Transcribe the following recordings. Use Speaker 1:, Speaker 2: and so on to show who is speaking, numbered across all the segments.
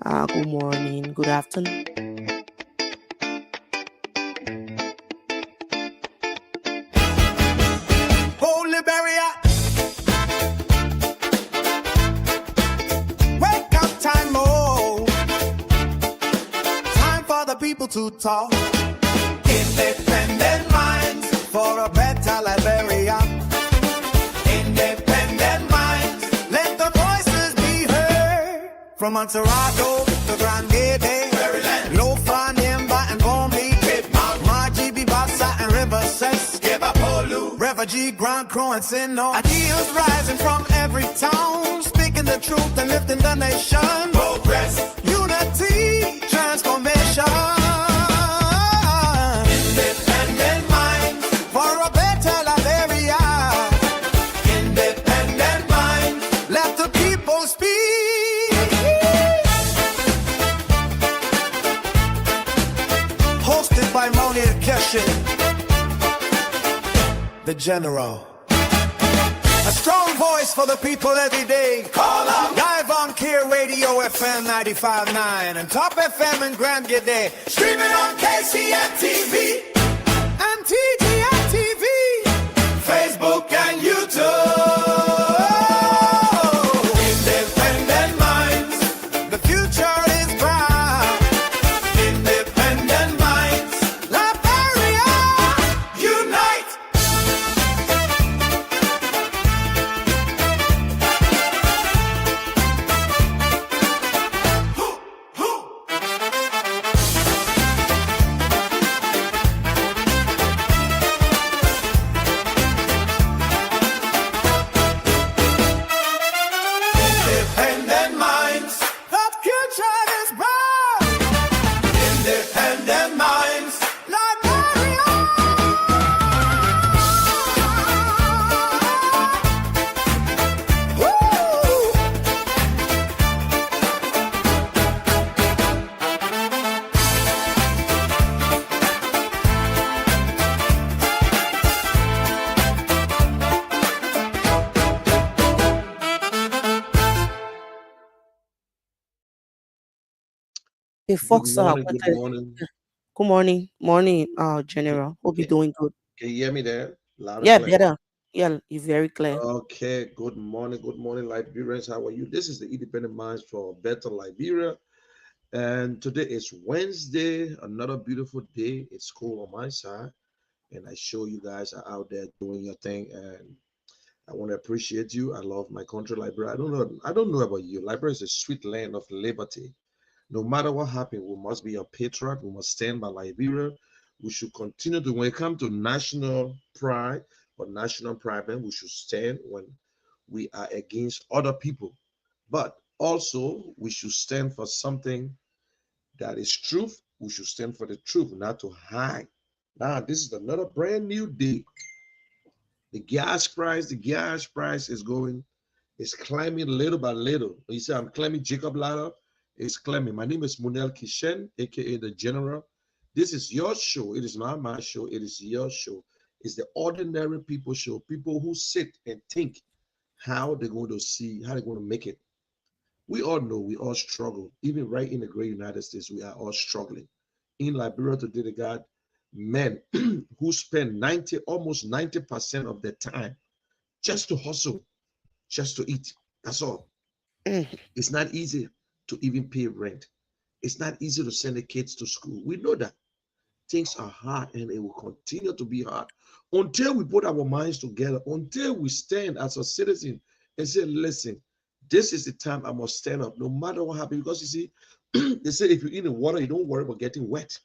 Speaker 1: Good morning, good afternoon.
Speaker 2: Oh, Liberia, wake up time, oh, time for the people to talk. Independent minds for a better Liberia. Independent minds, let the voices be heard. From Montserrado to Grande, Maryland, Lofa, Nimba, and Bombi, Margie, Bassa, and Riverside, Refugee, Grand Crow, and Sino. Ideas rising from every town, speaking the truth and lifting the nation. Progress, unity, transformation. Independent minds for a better Liberia. Independent minds, let the people speak. Hosted by Monier Keshin, the General. A strong voice for the people every day. Call up. Live on Clear Radio FM 95.9 and Top FM in Grand Gede. Streaming on KCM TV and TGM TV, Facebook and YouTube. Independent minds, the future is bright. Independent minds, Liberia, unite. Independent minds, the future is bright. Independent minds, Liberia. Woo!
Speaker 1: Hey,
Speaker 3: Good
Speaker 1: folks,
Speaker 3: morning, good morning.
Speaker 1: good morning, General. Hope you're
Speaker 3: Okay,
Speaker 1: doing good.
Speaker 3: can you hear me there? Loud and
Speaker 1: Yeah,
Speaker 3: clear.
Speaker 1: better. Yeah, you're very clear.
Speaker 3: Okay, good morning, Liberians. How are you? This is the Independent Minds for Better Liberia. And today is Wednesday, another beautiful day. It's cool on my side. And I show you guys are out there doing your thing. And I want to appreciate you. I love my country, Liberia. I don't know about you. Liberia is a sweet land of liberty. No matter what happens, we must be a patriot. We must stand by Liberia. We should continue to, when it comes to national pride or national pride, then we should stand when we are against other people. But also, we should stand for something that is truth. We should stand for the truth, not to hide. Now, this is another brand new day. The gas price is climbing little by little. You see, I'm climbing Jacob ladder. It's climbing. My name is Munel Kishen, aka the General. This is your show. It is not my show. It is your show. It's the ordinary people show. People who sit and think how they're going to see, how they're going to make it. We all know we all struggle. Even right in the great United States, we are all struggling. In Liberia today, they got men who spend almost 90% of their time just to hustle, just to eat. That's all.
Speaker 1: Mm.
Speaker 3: It's not easy to even pay rent. It's not easy to send the kids to school. We know that things are hard and it will continue to be hard until we put our minds together, until we stand as a citizen and say, listen, this is the time I must stand up no matter what happens. Because you see, they say if you're in the water, you don't worry about getting wet.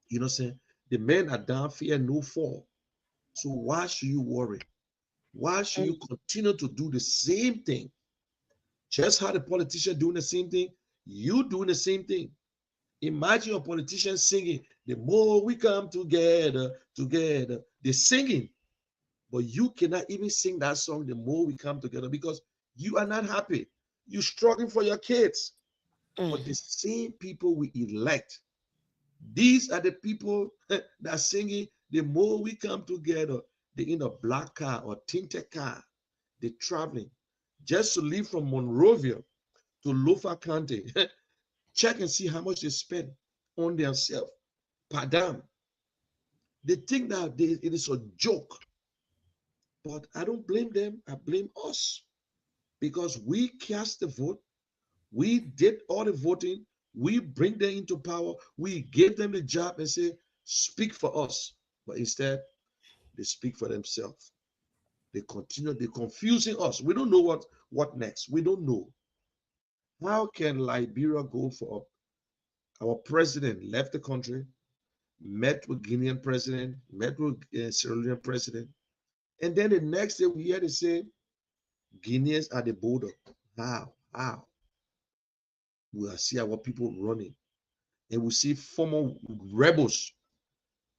Speaker 3: You know what I'm saying? The men are down, fear no fall. So why should you worry? Why should you continue to do the same thing? Just how the politician doing the same thing, you doing the same thing. Imagine a politician singing, the more we come together, together. They're singing, but you cannot even sing that song, the more we come together, because you are not happy. You're struggling for your kids. But the same people we elect, these are the people that are singing, the more we come together. They're in a black car or tinted car. They're traveling just to leave from Monrovia to Lofa County. Check and see how much they spend on themselves per dam. They think that it is a joke, but I don't blame them. I blame us because we cast the vote. We did all the voting. We bring them into power. We gave them the job and say, speak for us. But instead, they speak for themselves. They continue, they're confusing us. We don't know what next. We don't know. How can Liberia go for our president left the country, met with Guinean president, met with Sierra Leone president, and then the next day we hear they say Guineans at the border. How? How? We see our people running, and we see former rebels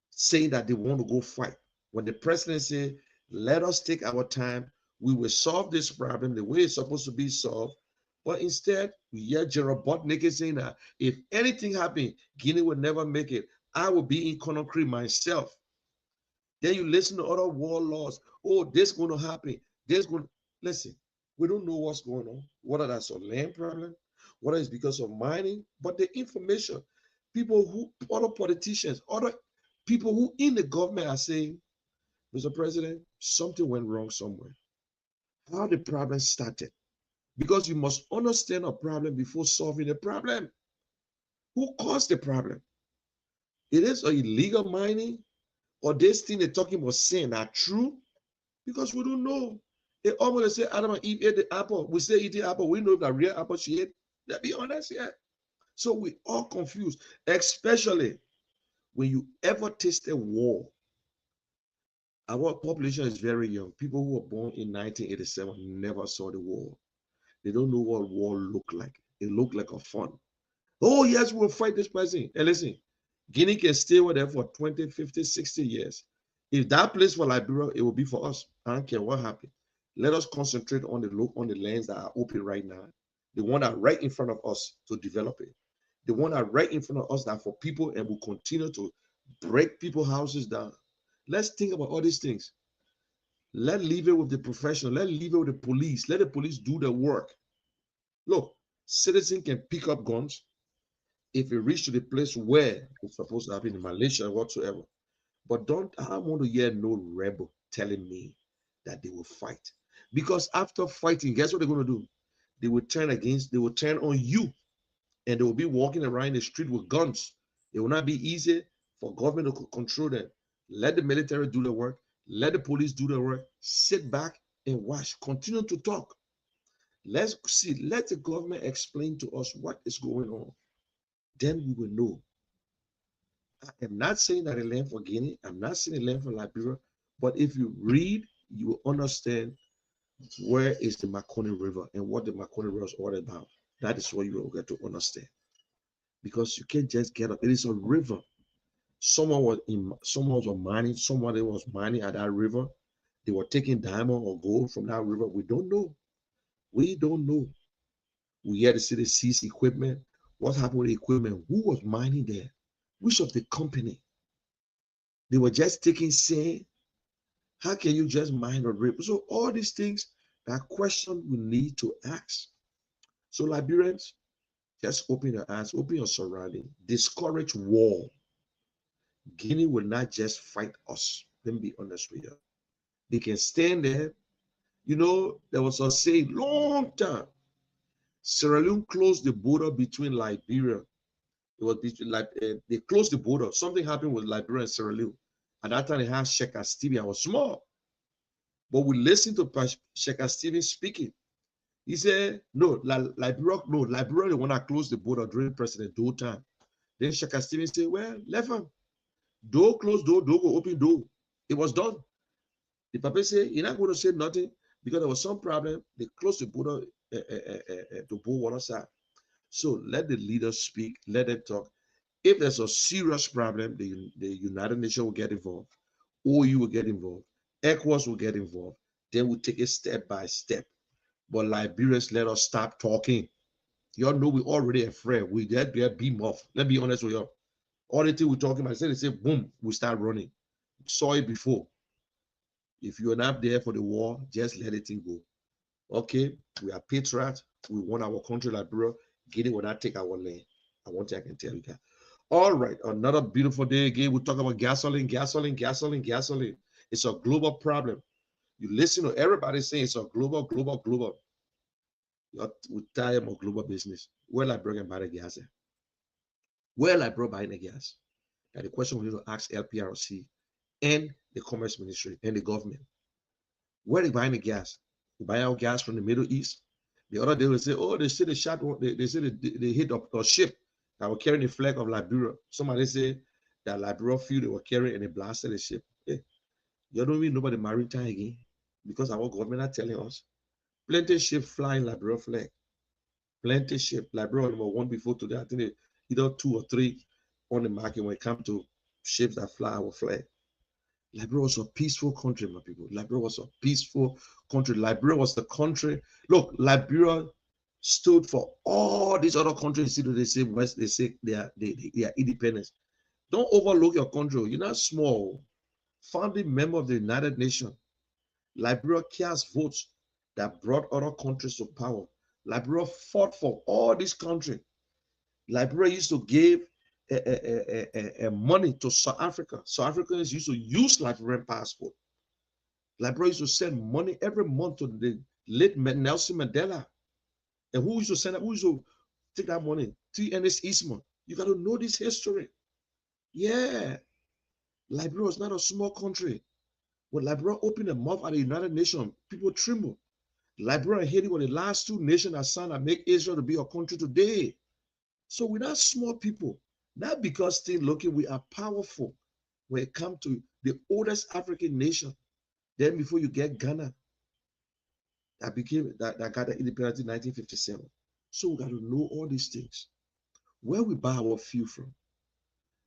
Speaker 3: saying that they want to go fight. When the president say, "Let us take our time. We will solve this problem the way it's supposed to be solved." But instead, we hear Gerald Botnick saying that if anything happens, Guinea will never make it. I will be in Conakry myself. Then you listen to other warlords. Oh, this going to happen. This going to listen. We don't know what's going on. Whether that's a land problem, whether it's because of mining, but the information, people who, other politicians, other people who in the government are saying, Mr. President, something went wrong somewhere. How the problem started. Because you must understand a problem before solving the problem. Who caused the problem? It is illegal mining, or this thing they're talking about saying are true? Because we don't know. They almost say Adam and Eve ate the apple. We say eat the apple. We know that real apple she ate. Let's be honest here. So we all confused, especially when you ever taste a war. Our population is very young. People who were born in 1987 never saw the war. They don't know what war looked like. It looked like a fun. Oh, yes, we'll fight this person. And listen, Guinea can stay with them for 20, 50, 60 years. If that place for Liberia, it will be for us. I don't care what happens. Let us concentrate on the lands that are open right now. The one that are right in front of us to develop it. The one that are right in front of us that are for people and will continue to break people's houses down. Let's think about all these things. Let's leave it with the professional. Let's leave it with the police. Let the police do the work. Look, citizens can pick up guns if it reach to the place where it's supposed to happen in Malaysia or whatsoever. But I want to hear no rebel telling me that they will fight. Because after fighting, guess what they're going to do? They will turn on you, and they will be walking around the street with guns. It will not be easy for government to control them. Let the military do the work. Let the police do the work. Sit back and watch. Continue to talk. Let's see. Let the government explain to us what is going on. Then we will know. I am not saying that a land for Guinea. I'm not saying a land for Liberia. But if you read, you will understand where is the Marconi River and what the Marconi River is all about. That is what you will get to understand. Because you can't just get up. It is a river. Someone was mining, somebody was mining at that river. They were taking diamond or gold from that river. We don't know. We don't know. We had to see the seize equipment. What happened with the equipment? Who was mining there? Which of the company? They were just taking sand. How can you just mine a river? So all these things are questions we need to ask. So Liberians, just open your eyes, open your surrounding, discourage war. Guinea will not just fight us. Let me be honest with you. They can stand there. You know, there was a saying long time. Sierra Leone closed the border between Liberia. It was between like they closed the border. Something happened with Liberia and Sierra Leone. At that time, they had Sheikh Stevie. I was small, but we listened to Sheikh Stevie speaking. He said, "No, Liberia, no, Liberia, the one that closed the border during President Doe time." Then Sheikh Stevie said, "Well, left him. Door closed door, door go open door." It was done. The papa said, "You're not going to say nothing because there was some problem. They closed the border to both water side." So let the leaders speak. Let them talk. If there's a serious problem, the United Nations will get involved. OU will get involved. ECOWAS will get involved. Then we'll take it step by step. But Liberians, let us stop talking. Y'all know we already afraid. We get beam off. Let's be honest with y'all. All the thing we're talking about, they say, boom, we start running. Saw it before. If you're not there for the war, just let it go. Okay, we are patriots. We want our country, Liberia. Guinea will not take our land. I want you, I can tell you guys. All right, another beautiful day again. We talk about gasoline, gasoline, gasoline, gasoline. It's a global problem. You listen to everybody saying it's a global, global, global. We tired of global business. Where like bring buy the gas? Where like bro buying the gas? And the question we need to ask LPRC and the Commerce Ministry and the government. Where they buying the gas? We buy our gas from the Middle East. The other day they say, oh, they say they shot, they say they hit a ship that were carrying the flag of Liberia. Somebody say that Liberia fuel they were carrying and they blasted the ship. Hey, you don't even know about the maritime again because our government are telling us plenty ship flying Liberia flag. Plenty ship. Liberia number one before today. I think they either two or three on the market when it comes to ships that fly our flag. Liberia was a peaceful country, my people. Liberia was a peaceful country. Liberia was the country. Look, Liberia stood for all these other countries. They say West, they say they are independence. Don't overlook your country. You're not small. Founding member of the United Nations. Liberia cast votes that brought other countries to power. Liberia fought for all these countries. Liberia used to give money to South Africa. South Africans used to use Liberian passport. Liberia used to send money every month to the late Nelson Mandela. And who used to send that? Who used to take that money? T.N.S. Eastman. You got to know this history. Yeah. Liberia was not a small country. When Liberia opened their mouth at the United Nations, people trembled. Liberia and Haiti were the last two nations that signed and make Israel to be a country today. So we're not small people. Not because things looking, we are powerful when it comes to the oldest African nation. Then before you get Ghana, that got the independence in 1957. So we got to know all these things. Where we buy our fuel from.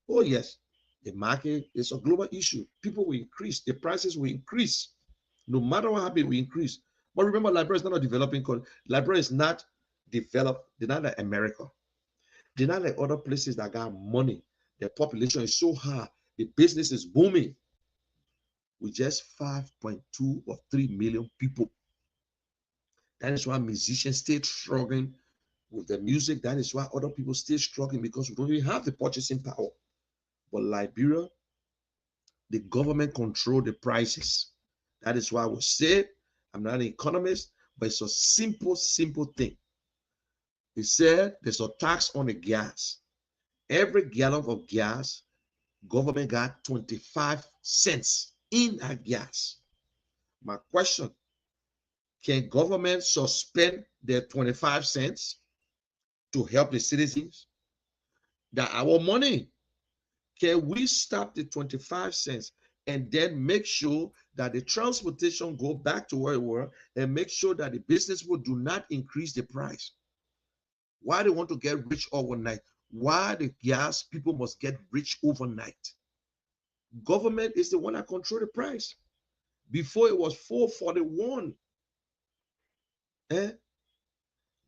Speaker 3: Oh yes, the market is a global issue. People will increase, the prices will increase. No matter what happens, we increase. But remember, Liberia is not a developing country. Liberia is not developed. They're not like America. They're not like other places that got money. Their population is so high. The business is booming. With just 5.2 or 3 million people. That is why musicians stay struggling with the music. That is why other people stay struggling because we don't even have the purchasing power. But Liberia, the government control the prices. That is why I will say, I'm not an economist, but it's a simple thing. He said there's a tax on the gas. Every gallon of gas, government got 25 cents in that gas. My question, can government suspend their 25 cents to help the citizens? That our money. Can we stop the 25 cents and then make sure that the transportation go back to where it were and make sure that the business will do not increase the price? Why they want to get rich overnight? Why the gas people must get rich overnight? Government is the one that control the price. Before it was 441.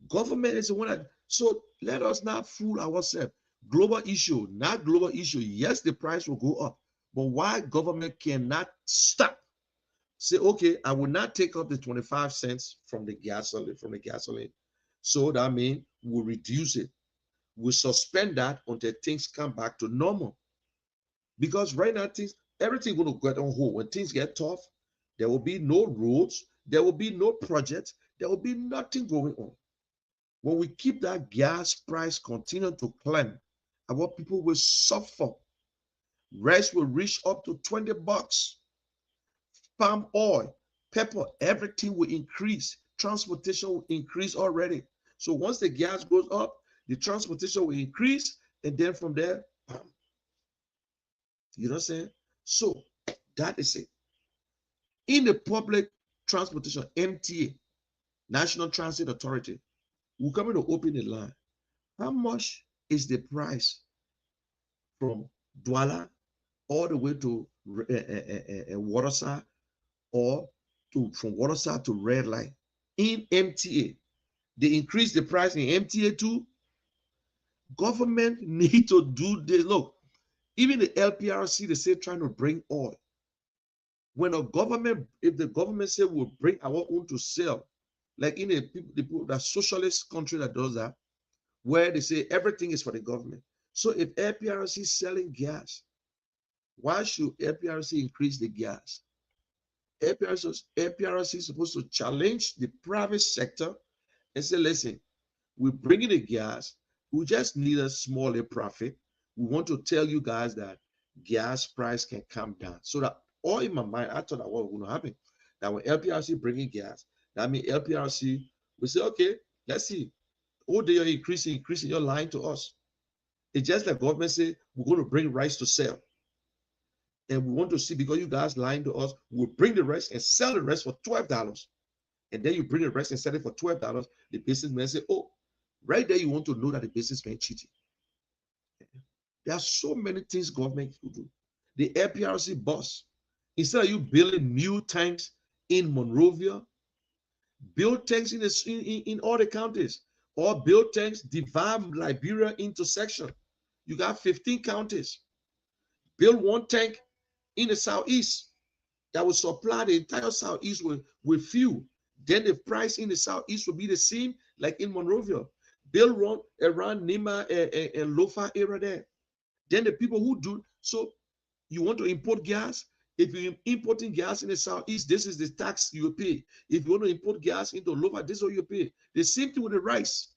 Speaker 3: Government is the one that, so let us not fool ourselves. Global issue, not global issue. Yes, the price will go up, but why government cannot stop? Say, okay, I will not take up the 25 cents from the gasoline. So that means we'll reduce it. We'll suspend that until things come back to normal. Because right now, everything going to get on hold. When things get tough, there will be no roads, there will be no projects, there will be nothing going on. When we keep that gas price continue to climb, our people will suffer. Rice will reach up to 20 bucks. Palm oil, pepper, everything will increase. Transportation will increase already. So once the gas goes up, the transportation will increase, and then from there, you know what I'm saying? So that is it. In the public transportation, MTA, National Transit Authority, we're coming to open the line. How much is the price from Douala all the way to Waterside, or from Waterside to Red Line in MTA? They increase the price in MTA too. Government need to do this. Look, even the LPRC, they say trying to bring oil. When a government, if the government say we'll bring our own to sell, like in the socialist country that does that, where they say everything is for the government. So if APRC is selling gas, why should APRC increase the gas? APRC is supposed to challenge the private sector and say, listen, we're bringing the gas. We just need a smaller profit. We want to tell you guys that gas price can come down. So that all in my mind, I thought that what was going to happen. That when LPRC bringing gas, that means LPRC will say, okay, let's see. Oh, they are increasing, you're lying to us. It's just like government say, we're going to bring rice to sell. And we want to see, because you guys lying to us, we'll bring the rice and sell the rest for $12. And then you bring the rest and sell it for $12. The businessman say, oh, right there, you want to know that the businessman cheating. There are so many things government could do. The APRC boss, instead of you building new tanks in Monrovia, build tanks in all the counties, or build tanks, divide Liberia into sections. You got 15 counties. Build one tank in the southeast that will supply the entire southeast with fuel. Then the price in the southeast will be the same like in Monrovia. Build one around Nima and Lofa area there. Then the people who do so, you want to import gas. If you're importing gas in the southeast, this is the tax you pay. If you want to import gas into Lofa, this is what you pay. The same thing with the rice.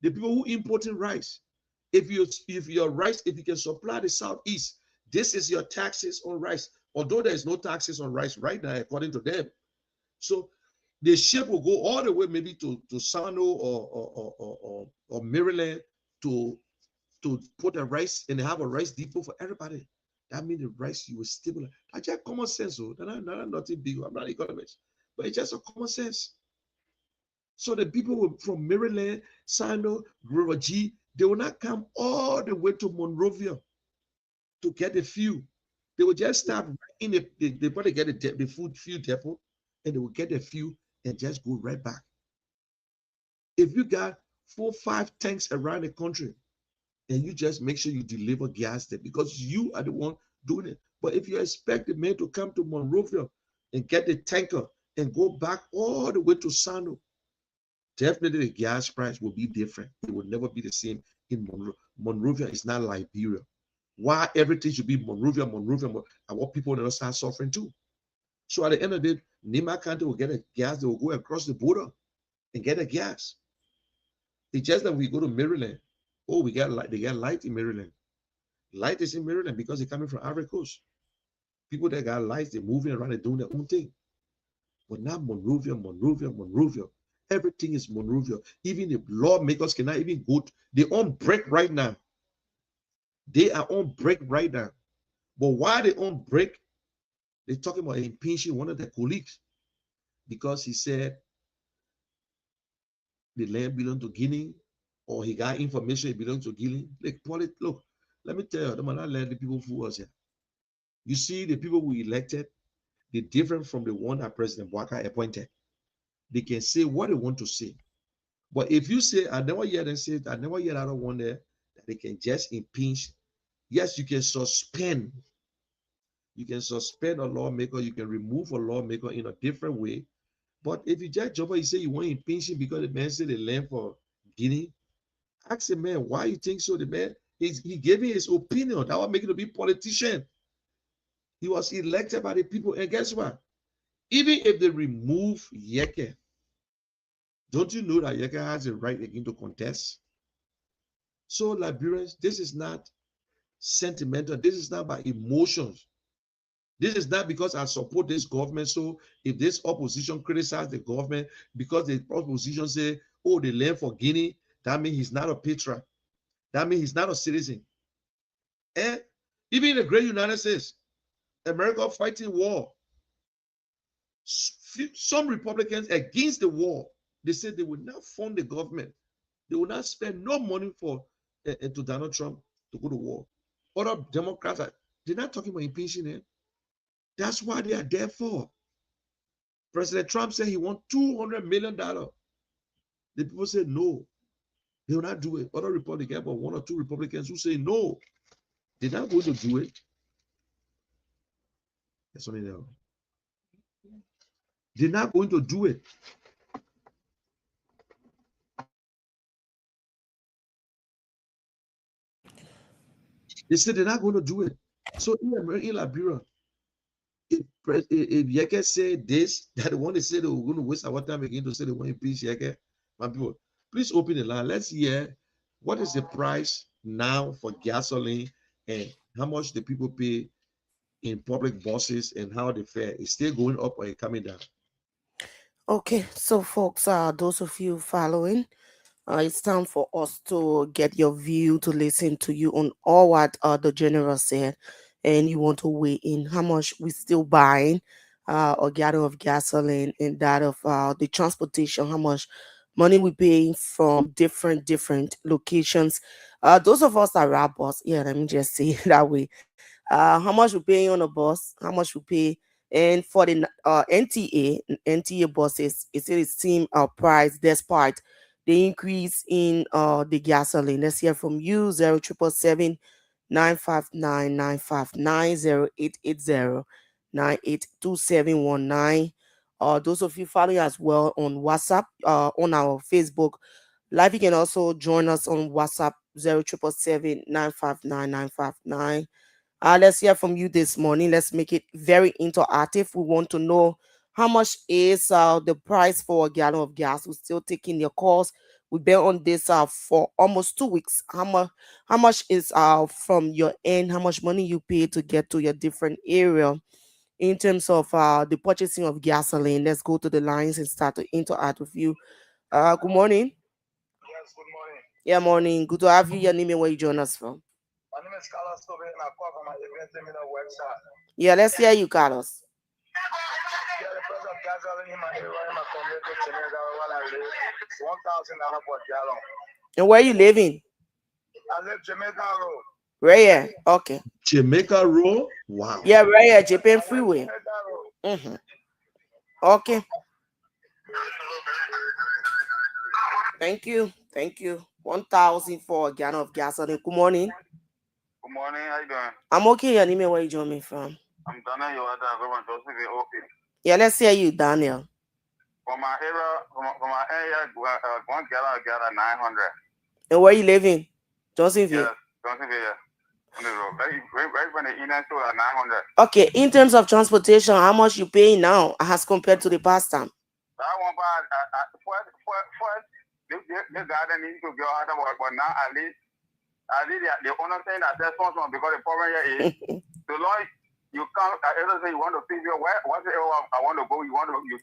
Speaker 3: The people who importing rice, if your rice, if you can supply the southeast, this is your taxes on rice. Although there is no taxes on rice right now, according to them. So the ship will go all the way maybe to Sano or Maryland to put a rice and have a rice depot for everybody. That means the rice you will stabilize. That's just common sense. So nothing big. I'm not an economist, but it's just a common sense. So the people from Maryland, Sano, River G, they will not come all the way to Monrovia to get the fuel. They will just stop right in they probably get the food fuel depot, and they will get the fuel and just go right back. If you got 4, 5 tanks around the country, and you just make sure you deliver gas there because you are the one doing it. But if you expect the man to come to Monrovia and get the tanker and go back all the way to Sano, definitely the gas price will be different. It will never be the same in Monrovia. Monrovia is not Liberia. Why everything should be Monrovia, and what people will start suffering too. So at the end of the day, Nima County will get a gas. They will go across the border and get a gas. It's just that we go to Maryland. Oh, they got light in Maryland. Light is in Maryland because they're coming from Ivory Coast. People that got lights, they're moving around and doing their own thing. But now Monrovia. Everything is Monrovia. Even the lawmakers cannot even go. They're on break right now. They are on break right now. But why they on break? They're talking about impeaching one of their colleagues because he said the land belonged to Guinea, or he got information it belongs to Guinea. Look, let me tell you, I'm not letting the people fool us here. You see, the people we elected, they're different from the one that President Bouaka appointed. They can say what they want to say. But if you say, I never hear them say, I never hear that one there, that they can just impeach. Yes, you can suspend. You can suspend a lawmaker. You can remove a lawmaker in a different way. But if you just jump, you say you want impeachment because the man said the land for Guinea, ask the man why you think so. The man he gave me his opinion. That would make him to be politician. He was elected by the people, and guess what? Even if they remove Yeke, don't you know that Yeke has a right again to contest? So Liberians, this is not sentimental. This is not by emotions. This is not because I support this government. So if this opposition criticize the government because the opposition say, oh, they land for Guinea, that means he's not a patriot. That means he's not a citizen. And even in the great United States, America fighting war. Some Republicans against the war, they said they would not fund the government. They will not spend no money for to Donald Trump to go to war. Other Democrats they're not talking about impeaching him. That's why they are there for. President Trump said he wants $200 million. The people said no, they will not do it. Other Republicans, but 1 or 2 Republicans who say no, they're not going to do it. That's only there. They're not going to do it. They said they're not going to do it. So in Liberia, if Yeke say this, that the one they say they were going to waste our time again to say they want peace, Yeke, my people, please open the line. Let's hear what is the price now for gasoline and how much the people pay in public buses and how the fare is still going up or coming down.
Speaker 1: Okay, so folks, those of you following, it's time for us to get your view, to listen to you on all what the general said, and you want to weigh in how much we still buying a gallon of gasoline and that of the transportation, how much money we paying from different locations. Those of us that ride bus, yeah, let me just say it that way. How much we paying on a bus, how much we pay, and for the NTA buses, it's still the same price despite the increase in the gasoline. Let's hear from you. 0777 959 959 0880 982719. Those of you following as well on WhatsApp, on our Facebook live, you can also join us on WhatsApp. 0777 959 959. Let's hear from you this morning. Let's make it very interactive. We want to know how much is the price for a gallon of gas. We're still taking your calls. We've been on this for almost 2 weeks. How much is from your end? How much money you pay to get to your different area in terms of the purchasing of gasoline? Let's go to the lines and start to interact with you. Good morning.
Speaker 4: Yes, good morning.
Speaker 1: Yeah, morning. Good to have you. Your name and where you join us from.
Speaker 4: My name is Carlos Tobin and I call from my event terminal website.
Speaker 1: Yeah, let's hear you, Carlos.
Speaker 4: Yeah, the price of gasoline in my area in my community, Jamaica, where I live, is $1,000 per gallon.
Speaker 1: And where you living?
Speaker 4: I live Jamaica Road.
Speaker 1: Right here. Okay.
Speaker 3: Jamaica Road, wow.
Speaker 1: Yeah, right here, Japan
Speaker 4: I live
Speaker 1: Freeway.
Speaker 4: Jamaica Road.
Speaker 1: Mm-hmm. Okay. Thank you. Thank you. 1,000 for a gallon of gasoline. Good morning.
Speaker 4: Good morning, how you doing?
Speaker 1: I'm okay. Your name and where you join me from?
Speaker 4: I'm Dana Yoada, I go on Joseph in OP.
Speaker 1: Yeah, let's hear you, Daniel.
Speaker 4: From my area, one gallon 900.
Speaker 1: And where you living? Josephine.
Speaker 4: Yes, Joseph here. On the road. Right when the inner store at 900.
Speaker 1: Okay, in terms of transportation, how much you paying now as compared to the past time?
Speaker 4: That one part, first, this garden needs to go out of work, but now at least the only thing that there's something because the problem here is the law. You come, say you want to feed your what's the area I want to go, you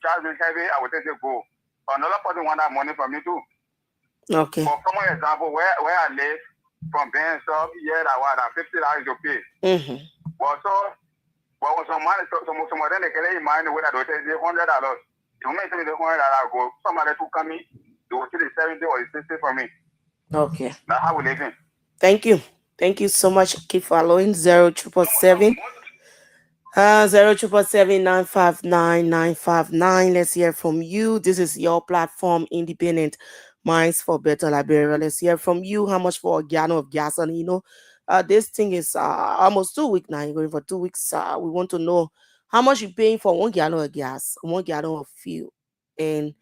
Speaker 4: charge me heavy, I will take you go. Another person want that money from me too.
Speaker 1: Okay.
Speaker 4: For common example, where I live, from being stuff, yeah, that was $50 to pay.
Speaker 1: Mm-hmm.
Speaker 4: But when some money, some then they can let you mind the way that they take $100. You make me the $100 go, somebody to come in, they will see the 70 or the 60 for me.
Speaker 1: Okay.
Speaker 4: That's how we live in.
Speaker 1: Thank you. Thank you so much. Keep following. 0777 0777 Let's hear from you. This is your platform, Independent Minds for Better Liberia. Let's hear from you. How much for a gallon of gasoline? This thing is almost 2 weeks now. You're going for 2 weeks. We want to know how much you're paying for 1 gallon of gas, 1 gallon of fuel. And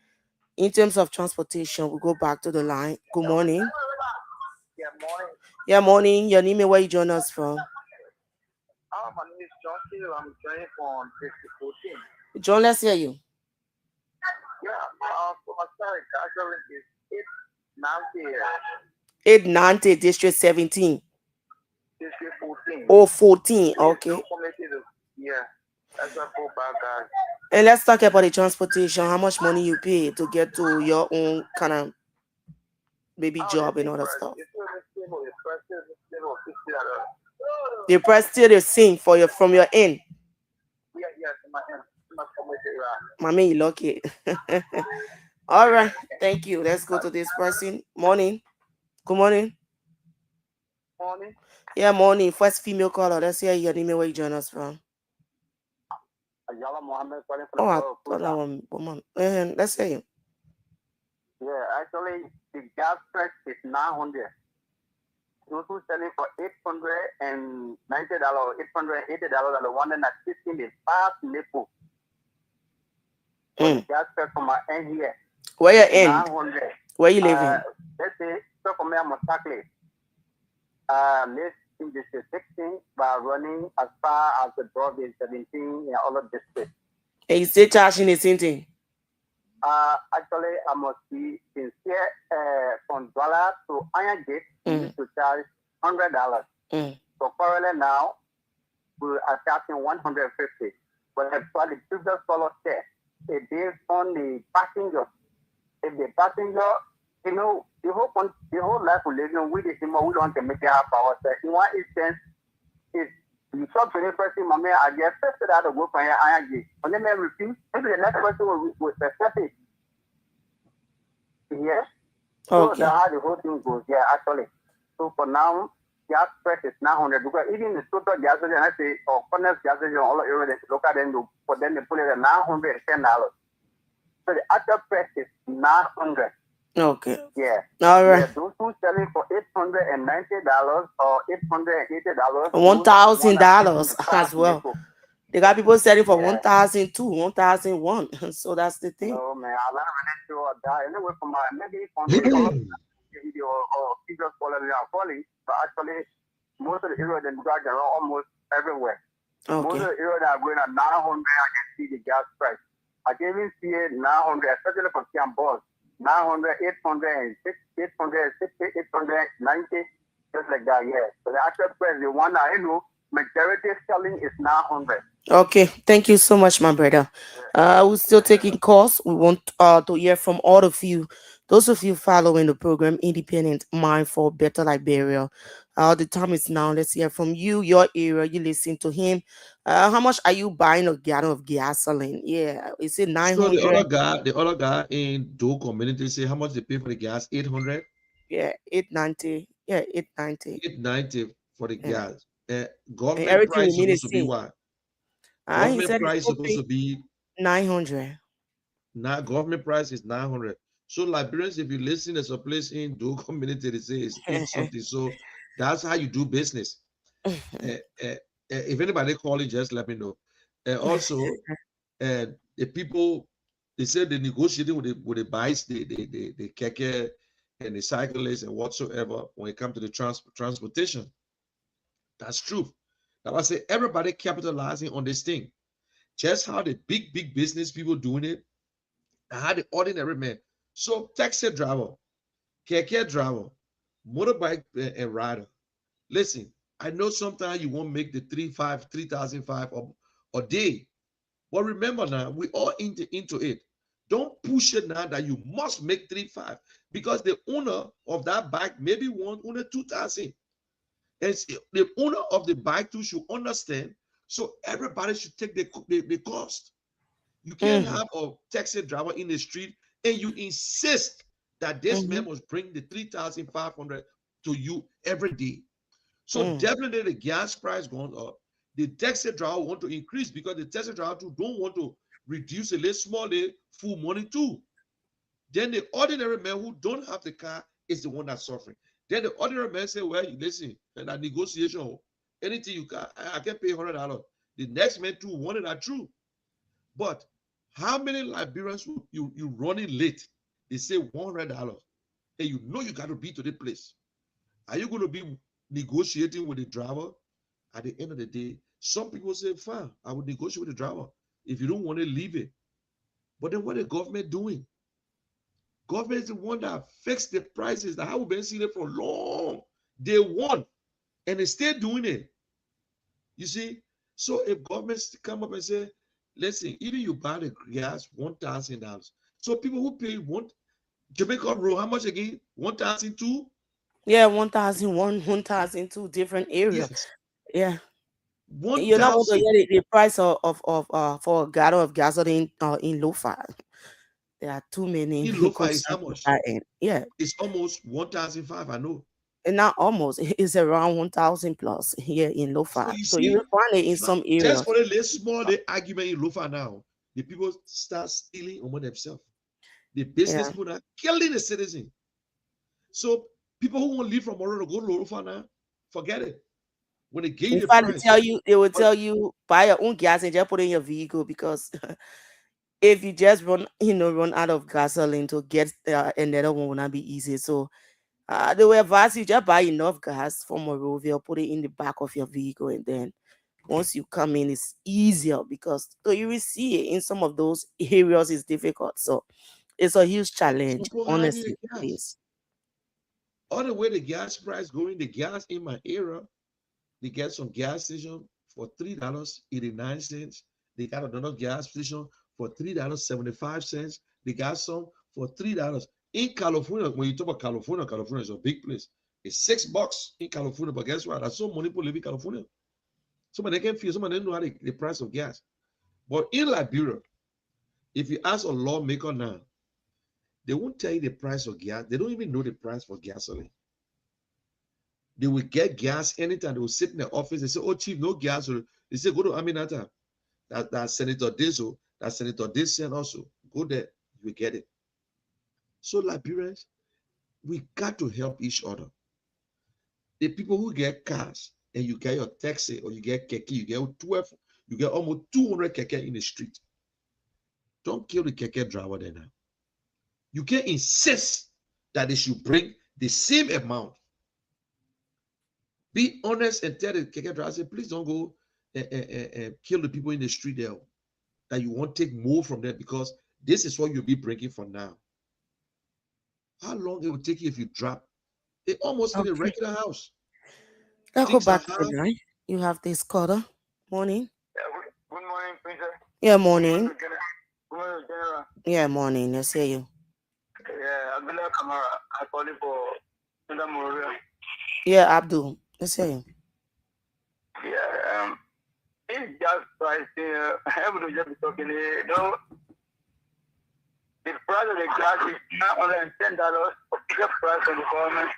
Speaker 1: in terms of transportation, we go back to the line. Good morning.
Speaker 4: Yeah, morning.
Speaker 1: Yeah, morning. Your name and where you join us from?
Speaker 4: My name is John Hill. I'm joining from 2014.
Speaker 1: John, let's hear you.
Speaker 4: Yeah, for my side, gasoline is 890.
Speaker 1: 890 District 17.
Speaker 4: District 14.
Speaker 1: Oh, 14. Okay.
Speaker 4: Yeah, that's a full bag, guys.
Speaker 1: And let's talk about the transportation. How much money you pay to get to your own kind of maybe job and all that stuff? The price still the same for your from your end.
Speaker 4: Yeah, my end.
Speaker 1: Mommy, you lucky. All right. Thank you. Let's go to this person. Morning. Good morning.
Speaker 4: Morning.
Speaker 1: Yeah, morning. First female caller. Let's hear your name and where you join us from.
Speaker 4: Ayala Mohammed calling
Speaker 1: Oh, I
Speaker 4: from
Speaker 1: thought that one woman. Let's hear you.
Speaker 4: Yeah, actually, the gas price is 900. Those who selling for $890, $880, the one that 16 is fast nipple. The gas price from my end here.
Speaker 1: Where you end?
Speaker 4: 900.
Speaker 1: Where you living?
Speaker 4: Let's say, so for me, I'm a chocolate. Live in District 16, but running as far as the Broadway 17 in all of districts.
Speaker 1: And you still charging the same thing.
Speaker 4: Actually, I must be sincere. From Douala to Iron Gate, we
Speaker 1: Mm,
Speaker 4: used to charge $100.
Speaker 1: mm.
Speaker 4: So currently now, we are charging 150. But as for the previous follow share, it based on the passenger. If the passenger, the whole life we live in, we the same, we don't want to make it half ourselves. In one instance, if you saw 21st mommy, I get first that to go for your iron gate. And then they refuse, maybe the next person will accept it. Yes. So that's
Speaker 1: Okay.
Speaker 4: how the whole thing goes. Yeah, actually. So for now, gas price is 900 because even the total gas station, I say, or furnace gas station, all the area they look at them, for them they put it at $910. So the actual price is 900.
Speaker 1: Okay.
Speaker 4: Yeah.
Speaker 1: All
Speaker 4: Yeah,
Speaker 1: right.
Speaker 4: those who selling for $890 or $880,
Speaker 1: One
Speaker 4: those are the one
Speaker 1: thousand
Speaker 4: that giving
Speaker 1: dollars
Speaker 4: the fast
Speaker 1: as well.
Speaker 4: vehicle.
Speaker 1: They got people selling for
Speaker 4: Yeah.
Speaker 1: 1,002, 1,001. So that's the thing.
Speaker 4: No man, I'm not really sure that. Anyway, from my maybe from the all of the video or previous quality are falling, but actually most of the area that got are almost everywhere. Most
Speaker 1: Okay.
Speaker 4: of the area that are going at 900, I can see the gas price. I can even see it 900, especially for Camp Balls. 900, 806, 860, 890, just like that, yeah. So the actual price, the one I know, majority selling is 900.
Speaker 1: Okay. Thank you so much, my brother. We're still taking calls. We want to hear from all of you. Those of you following the program, Independent Mind for Better Liberia. The time is now. Let's hear from you, your area. You listen to him. How much are you buying a gallon of gasoline? Yeah. Is it
Speaker 3: So
Speaker 1: 900?
Speaker 3: the other guy in Do community say how much they pay for the gas? 800,
Speaker 1: Yeah. 890. Yeah. 890.
Speaker 3: 890 for the
Speaker 1: Yeah.
Speaker 3: gas.
Speaker 1: And
Speaker 3: Government
Speaker 1: everything
Speaker 3: price
Speaker 1: remain the
Speaker 3: supposed to be
Speaker 1: same.
Speaker 3: what?
Speaker 1: He
Speaker 3: Government
Speaker 1: said it's
Speaker 3: price
Speaker 1: still
Speaker 3: supposed
Speaker 1: pay
Speaker 3: to be
Speaker 1: 900.
Speaker 3: now. Government price is 900. So Liberians, if you listen, there's a place in Do community they say it's 8 something. So that's how you do business. Uh, uh, if anybody calling, just let me know. Also, the people they said they negotiating with the bikes, the keke and the cyclists and whatsoever when it comes to the transportation. That's true. Now I say everybody capitalizing on this thing. Just how the big business people doing it, and how the ordinary man. So taxi driver, keke driver, motorbike and rider. Listen, I know sometimes you won't make the 3,500 a day. But remember now, we all into it. Don't push it now that you must make 3,500 because the owner of that bike maybe want only 2,000. And the owner of the bike too should understand. So everybody should take the cost. You can't
Speaker 1: Mm-hmm.
Speaker 3: have a taxi driver in the street and you insist that this
Speaker 1: Mm-hmm.
Speaker 3: man must bring the 3,500 to you every day. So
Speaker 1: Mm,
Speaker 3: definitely the gas price going up. The taxi driver want to increase because the taxi driver too don't want to reduce a little small the full money too. Then the ordinary man who don't have the car is the one that's suffering. Then the ordinary man say, well, listen, and that negotiation, anything you can, I can pay $100. The next man too wanted that true. But how many Liberians you running late? They say $100, and you know you got to be to the place. Are you going to be negotiating with the driver? At the end of the day, some people say, fine, I will negotiate with the driver. If you don't want to leave it. But then what is the government doing? Government is the one that fixed the prices that have been seeing it for long. They won, and they still doing it. You see? So if governments come up and say, listen, even you buy the gas $1,000. So people who pay one Jamaica Road, how much again? 1,002?
Speaker 1: yeah, 1,001, 1,002 different area.
Speaker 3: Yes.
Speaker 1: Yeah. You're not going to
Speaker 3: 1,000
Speaker 1: hear the price of for a gallon of gasoline in Lofa. There are too many
Speaker 3: in Lofa is how
Speaker 1: concerns with
Speaker 3: much?
Speaker 1: that end. Yeah.
Speaker 3: It's almost 1,005, I know.
Speaker 1: And not almost. It's around 1,000 plus here in
Speaker 3: So
Speaker 1: Lofa.
Speaker 3: you
Speaker 1: So you will
Speaker 3: see,
Speaker 1: find it in
Speaker 3: now
Speaker 1: some
Speaker 3: just
Speaker 1: areas.
Speaker 3: for a little small the argument in Lofa now, the people start stealing among themselves. The business
Speaker 1: Yeah.
Speaker 3: people are killing the citizen. So people who want to leave from Moro to go to Lofa now, forget it. When they give you
Speaker 1: In
Speaker 3: the
Speaker 1: fact,
Speaker 3: price.
Speaker 1: they will
Speaker 3: But
Speaker 1: tell you buy your own gas and just put it in your vehicle because if you just run out of gasoline to get another one will not be easy. So They were advised you just buy enough gas from Morovia, put it in the back of your vehicle, and then once you come in, it's easier because though you will see it in some of those areas is difficult. So it's a huge challenge.
Speaker 3: People hiding
Speaker 1: Honestly,
Speaker 3: the
Speaker 1: it
Speaker 3: gas.
Speaker 1: is.
Speaker 3: All the way the gas price going, the gas in my area, they get some gas station for $3.89. They got another gas station for $3.75. They got some for $3. In California, when you talk about California, California is a big place. It's $6 in California, but guess what? There's so many people live in California. Some of them can feel, some of them know how the price of gas. But in Liberia, if you ask a lawmaker now, they won't tell you the price of gas. They don't even know the price for gasoline. They will get gas anytime. They will sit in the office. They say, "Oh, chief, no gas." They say, "Go to Aminata. That Senator Dizo, that Senator this and also go there. You will get it." So Liberians, we got to help each other. The people who get cars and you get your taxi or you get keke, you get 12, you get almost 200 keke in the street. Don't kill the keke driver there now. You can insist that they should bring the same amount. Be honest and tell the keke driver, say, please don't go and kill the people in the street there. That you won't take more from them because this is what you'll be bringing for now. How long it will take you if you drop? They almost need a
Speaker 1: Okay.
Speaker 3: regular house.
Speaker 1: Let's go
Speaker 3: Things are
Speaker 1: back to
Speaker 3: hard.
Speaker 1: the line. You have this caller. Morning.
Speaker 4: Yeah, good morning, Princess.
Speaker 1: Yeah,
Speaker 4: Good morning,
Speaker 1: morning.
Speaker 4: Good morning, General.
Speaker 1: Yeah, morning. Let's hear you.
Speaker 4: Yeah, Abdullah Kamara. I call you for Sunda Moria.
Speaker 1: Yeah, Abdul. Let's hear you.
Speaker 4: Yeah, it's just pricing. Everybody just be talking. No, the price of the gas is $910 official price from the government.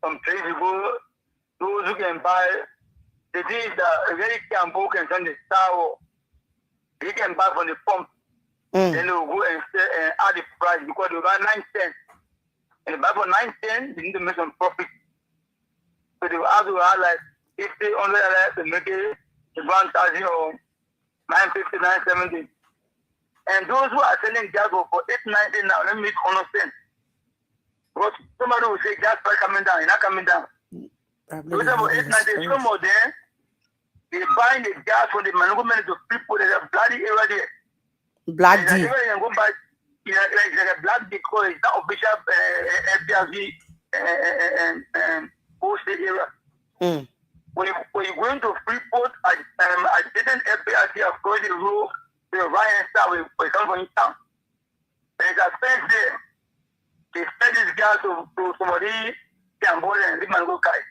Speaker 4: Some people, those who can buy, the thing is that very can book and send the tower. They can buy from the pump. Then they will go and add the price because they buy 9 cents. And they buy for 9 cents, they need to make some profit. So they will have to add like 50, 100 to make it 1,000 or 950, 970. And those who are selling gas for 890 now, let me make 100 cents. Because somebody will say gas price coming down, it's not coming down. So it's about 890. Some of them, they buying the gas from the management to people. There's a bloody area there.
Speaker 1: Black D.
Speaker 4: You can go back, like a black D because it's not official FPRV and posted area. When you're going to Freeport, I didn't FPRV across the road to the right hand side with California town. There's a fence there. They sell this gas to somebody can go there and leave and go carry.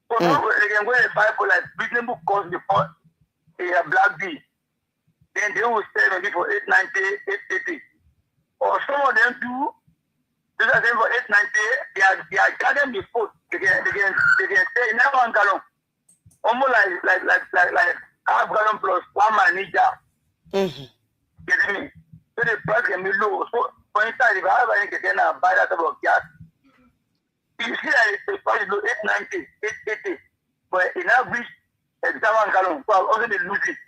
Speaker 4: So they can go and buy for like reasonable cost before a black D. Then they will sell maybe for 890, 880. Or some of them do. These are them for 890. They are gathering the food. They can say in 1 gallon, almost like half gallon plus 1 manager. Getting me? So the price can be low. So for instance, if I have any can buy that type of gas, you see that the price is low, 890, 880. But in average, it's 1 gallon. So I'll also be losing.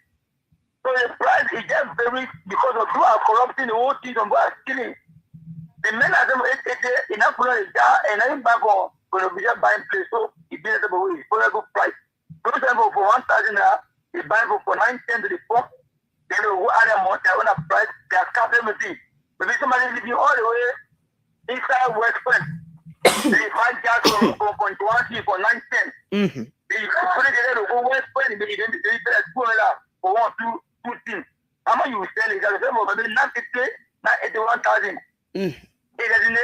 Speaker 4: So the price is just very, because of who are corrupting the whole thing, some people are stealing. The men are saying 880, enough for the jar, and I think back on when we just buying place, so it's been a good price. For example, for 1,000 naira, they buy for 910 to the pump, then they will add a month, they want a price, they have capped everything. Maybe somebody living all the way inside West Point, they buy gas from 20 for 910. They put it there to go West Point, they pay $2 for 2 things. How much you sell it? That's maybe 950, 981,000. It doesn't.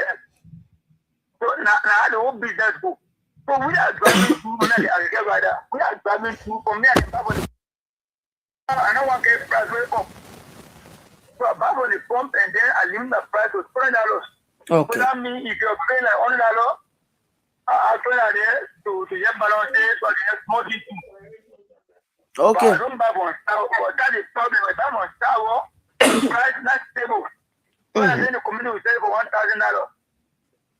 Speaker 4: So now the whole business go. So we are driving through when I rider. We are driving through from here and back on the pump. I don't want to get price very up. So I back on the pump and then I limit the price to $20.
Speaker 1: Okay.
Speaker 4: So that means if you're paying like $100, I'll turn out there to get balance so I get more than two.
Speaker 1: Okay.
Speaker 4: But I don't buy one Star Wars. But that is the problem. If I'm on Star Wars, the price is not stable. So I think the community will sell it for $1,000.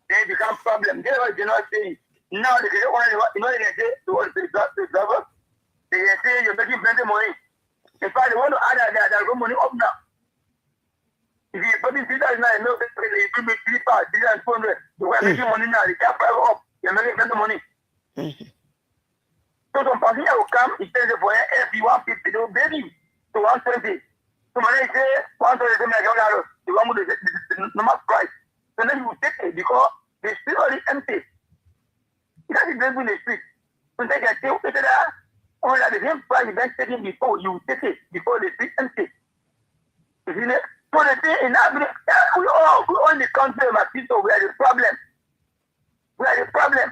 Speaker 4: Then it becomes a problem. That's what they're not saying. Now they can they can say to the driver, they can say you're making plenty of money. In fact, they want to add that money up now. If you put in $3,000, no, they give me 3,400. You are making money now. They can't private up. You're making better money. So some passenger will come, he says for if you 150, they will beg you to 120. So when they say 120, they make $1, they want the normal price. So then you will take it because the street already empty. That is just in the street. So they can take it there. Only at the same price you then take it before you take it, before the street empty. You see that? So the thing in that, we all in the country, my people, we are the problem. We are the problem.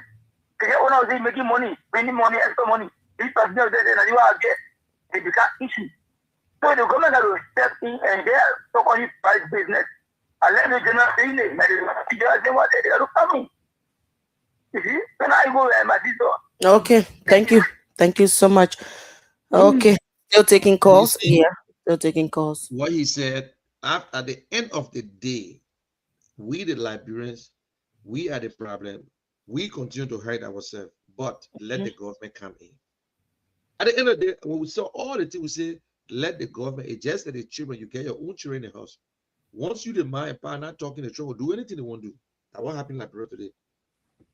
Speaker 4: Because when I was making money, spending money, extra money, this person there, and you are get, it becomes issue. So the government has to step in and they are so-called price business. And let the general say, they are to come in. You see? So now I go and my sister.
Speaker 1: Okay, thank you. Thank you so much. Okay, still taking
Speaker 3: You
Speaker 1: calls.
Speaker 3: see
Speaker 1: Yeah, still taking calls.
Speaker 3: what he said. At the end of the day, we the Liberians, we are the problem. We continue to hurt ourselves, but let the government come in. At the end of the day, when we saw all the things, we say, let the government, it's just that the children, you get your own children in the house. Once you the mind and power not talking, the children will do anything they want to do. That's what happened in Liberia today.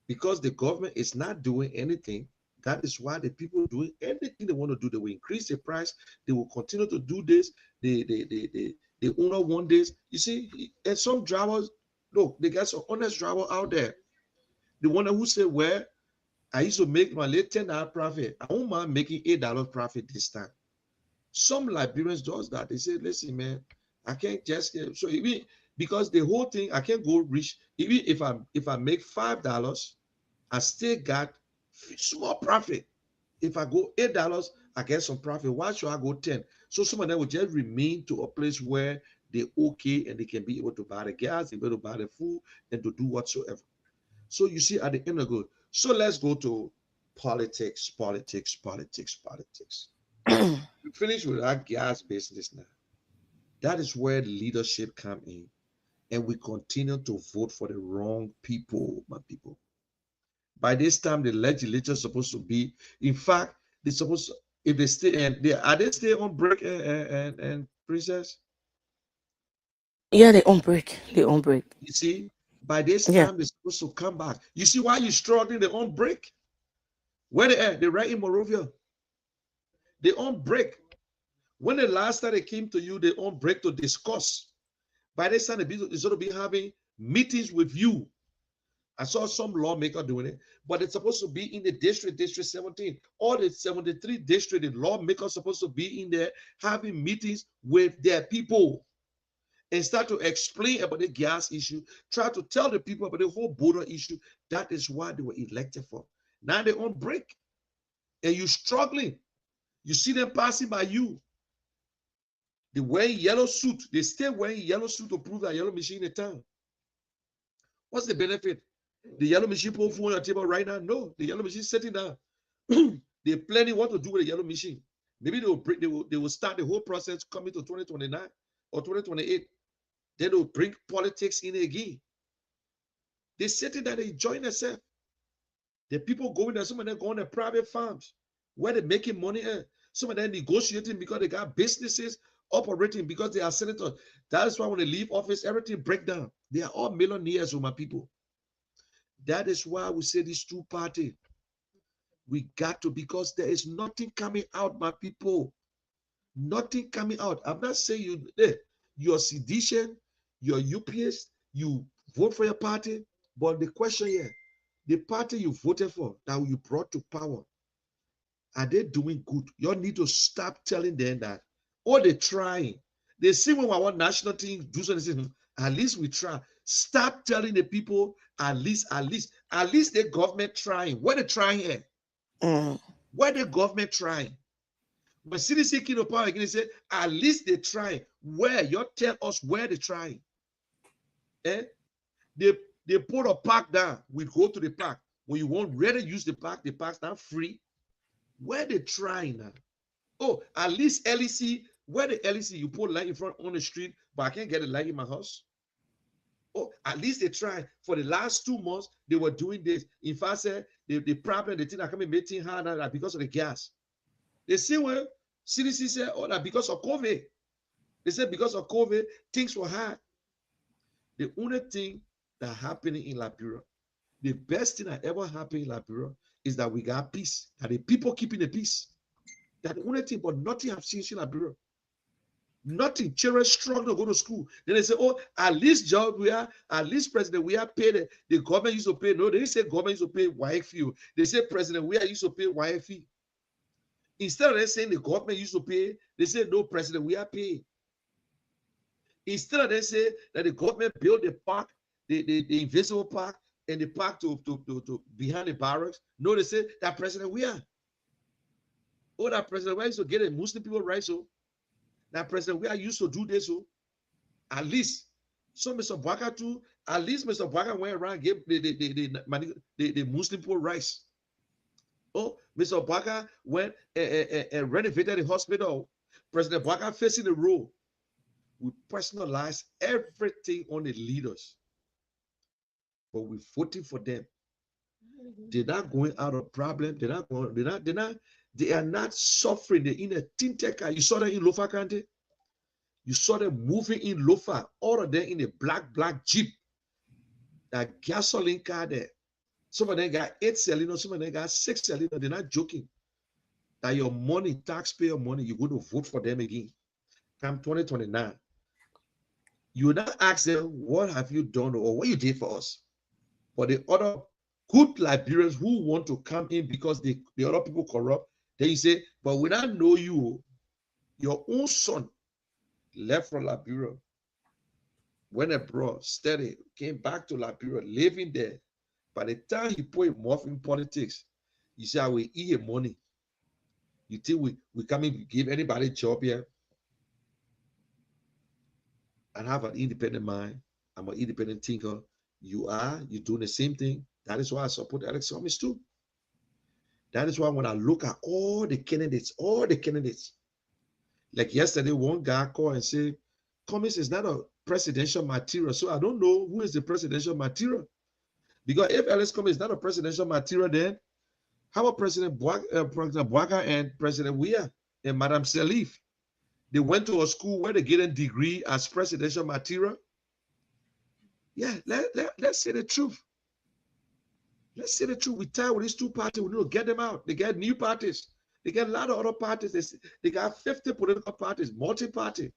Speaker 3: Because the government is not doing anything, that is why the people doing anything they want to do. They will increase the price. They will continue to do this. The owner want this. You see, and some drivers, look, they got some honest driver out there. The one who say, well, I used to make my late $10 profit. I won't mind making $8 profit this time. Some Liberians does that. They say, listen, man, I can't just get so even because the whole thing I can't go reach. Even if I make $5, I still got small profit. If I go $8, I get some profit. Why should I go 10? So some of them will just remain to a place where they're okay and they can be able to buy the gas, able to buy the food, and to do whatsoever. So you see, at the end of the good. So let's go to politics. We finish with our gas business now. That is where leadership come in, and we continue to vote for the wrong people, my people. By this time, the legislature is supposed to be, in fact, they're supposed to, if they stay and they stay on break and princess.
Speaker 1: Yeah, they on break. They on break.
Speaker 3: You see, by this
Speaker 1: Yeah.
Speaker 3: time they're supposed to come back. You see why you're struggling? They on break. Where they at? They're right in Morovia. They on break. When the last time they came to you, they on break to discuss. By this time, they're going to be having meetings with you. I saw some lawmaker doing it, but it's supposed to be in the district 17. All the 73 district, the lawmakers supposed to be in there having meetings with their people and start to explain about the gas issue, try to tell the people about the whole border issue. That is why they were elected for. Now they're on break and you're struggling. You see them passing by you. They wearing yellow suit. They still wearing yellow suit to prove that yellow machine in the town. What's the benefit? The yellow machine put food on your table right now? No, the yellow machine is sitting down. They're planning what to do with the yellow machine. Maybe they will start the whole process coming to 2029 or 2028. Then they'll bring politics in again. They're sitting there, they enjoying themselves. The people going there, some of them going to private farms where they're making money. Some of them negotiating because they got businesses operating because they are senators. That's why when they leave office, everything break down. They are all millionaires with my people. That is why we say these two parties. We got to, because there is nothing coming out, my people. Nothing coming out. I'm not saying you're sedition, you're UPS, you vote for your party, but the question here, the party you voted for, that you brought to power, are they doing good? You need to stop telling them that, oh, they're trying. They see when our national team do something, at least we try. Stop telling the people, at least the government trying. What they trying here? What the government trying? When CDC came to power again, they say, at least they trying. Where? You tell us where they trying. Eh? They put a park down. We go to the park. When you want ready to use the park's not free. Where they trying now? Oh, at least LEC. Where the LEC? You put light in front on the street, but I can't get a light in my house. Oh, at least they try. For the last 2 months, they were doing this. In fact, say the problem, the thing that coming making harder because of the gas. They say, well, CDC said, oh, that because of COVID. They said because of COVID, things were hard. The only thing that happening in Liberia, the best thing that ever happened in Liberia is that we got peace. That the people keeping the peace. That's the only thing, but nothing I've seen in Liberia. Nothing. Children struggle to go to school. Then they say, oh, at least job we are, at least president, we are paid. The government used to pay. No, they didn't say government used to pay YF fee. They say president, we are used to pay YF fee. Instead of them saying the government used to pay, they say no, president, we are paying. Instead of them say that the government built the park, the invisible park, and the park to behind the barracks, no, they say that president, we are. Oh, that president, we are used to get a Muslim people right, so that president, we are used to do this, so at least. So Mr. Baka too, at least Mr. Baka went around and gave the Muslim people rights. Oh, Mr. Baka went and renovated the hospital. President Baka facing the role. We personalize everything on the leaders, but we're voting for them. They're not going out of problem. They are not suffering. They're in a tinteca. You saw that in Lofa County. You saw them moving in Lofa, all of them in a black Jeep. That gasoline car there. Some of them got 8 cylinder, some of them got 6 cylinder. They're not joking. That your money, taxpayer money, you're going to vote for them again. Come 2029. You will not ask them, what have you done or what you did for us? But the other good Liberians who want to come in because the other people corrupt, then you say, but we don't know you. Your own son left from Liberia, went abroad, studied, came back to Liberia, living there. By the time he put him off in politics, you say, I will eat your money. You think we come in, give anybody a job here? And have an independent mind. I'm an independent thinker. You're doing the same thing. That is why I support Alex Thomas too. That is why when I look at all the candidates, like yesterday, one guy called and said, Cummings is not a presidential material. So I don't know who is the presidential material. Because if Alex Cummings is not a presidential material, then how about President Bouaka and President Weah and Madame Salif? They went to a school where they get a degree as presidential material. Yeah, let's say the truth. Let's say the truth. We tired with these two parties. We need to get them out. They get new parties. They get a lot of other parties. They got 50 political parties, multi-party.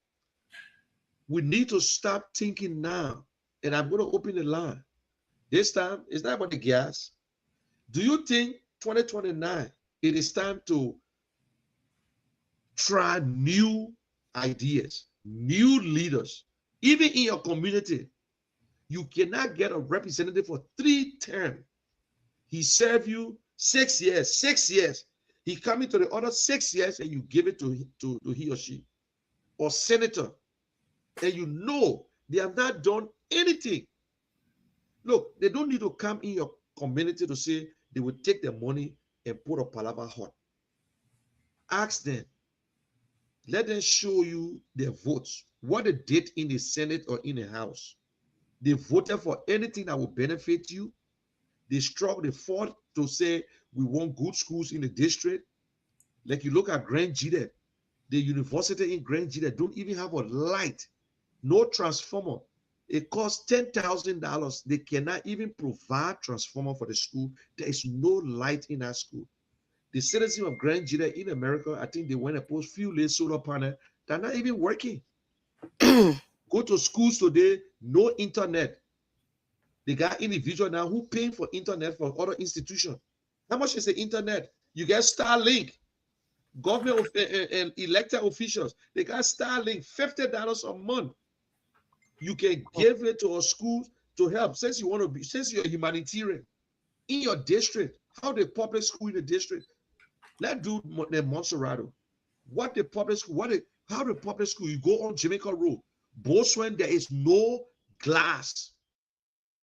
Speaker 3: We need to stop thinking now. And I'm going to open the line. This time, it's not about the gas. Do you think 2029, it is time to try new ideas, new leaders, even in your community? You cannot get a representative for 3 terms. He served you 6 years, 6 years. He come into the other 6 years and you give it to he or she. Or senator. And you know they have not done anything. Look, they don't need to come in your community to say they will take their money and put a palaver hot. Ask them. Let them show you their votes. What they did in the Senate or in the House. They voted for anything that will benefit you. They fought to say we want good schools in the district. Like you look at Grand Jide, the university in Grand Jide don't even have a light, no transformer. It costs $10,000. They cannot even provide transformer for the school. There is no light in that school. The citizens of Grand Jide in America, I think they went and post few little solar panels. They're not even working. Go to schools today, no internet. They got individuals now who paying for internet for other institutions. How much is the internet? You get Starlink. Government and elected officials, they got Starlink, $50 a month. You can give it to a school to help. Since you're a humanitarian in your district, how the public school in the district. Let's do the Monserrato. How the public school, you go on Jamaica Road, Boswen, there is no glass.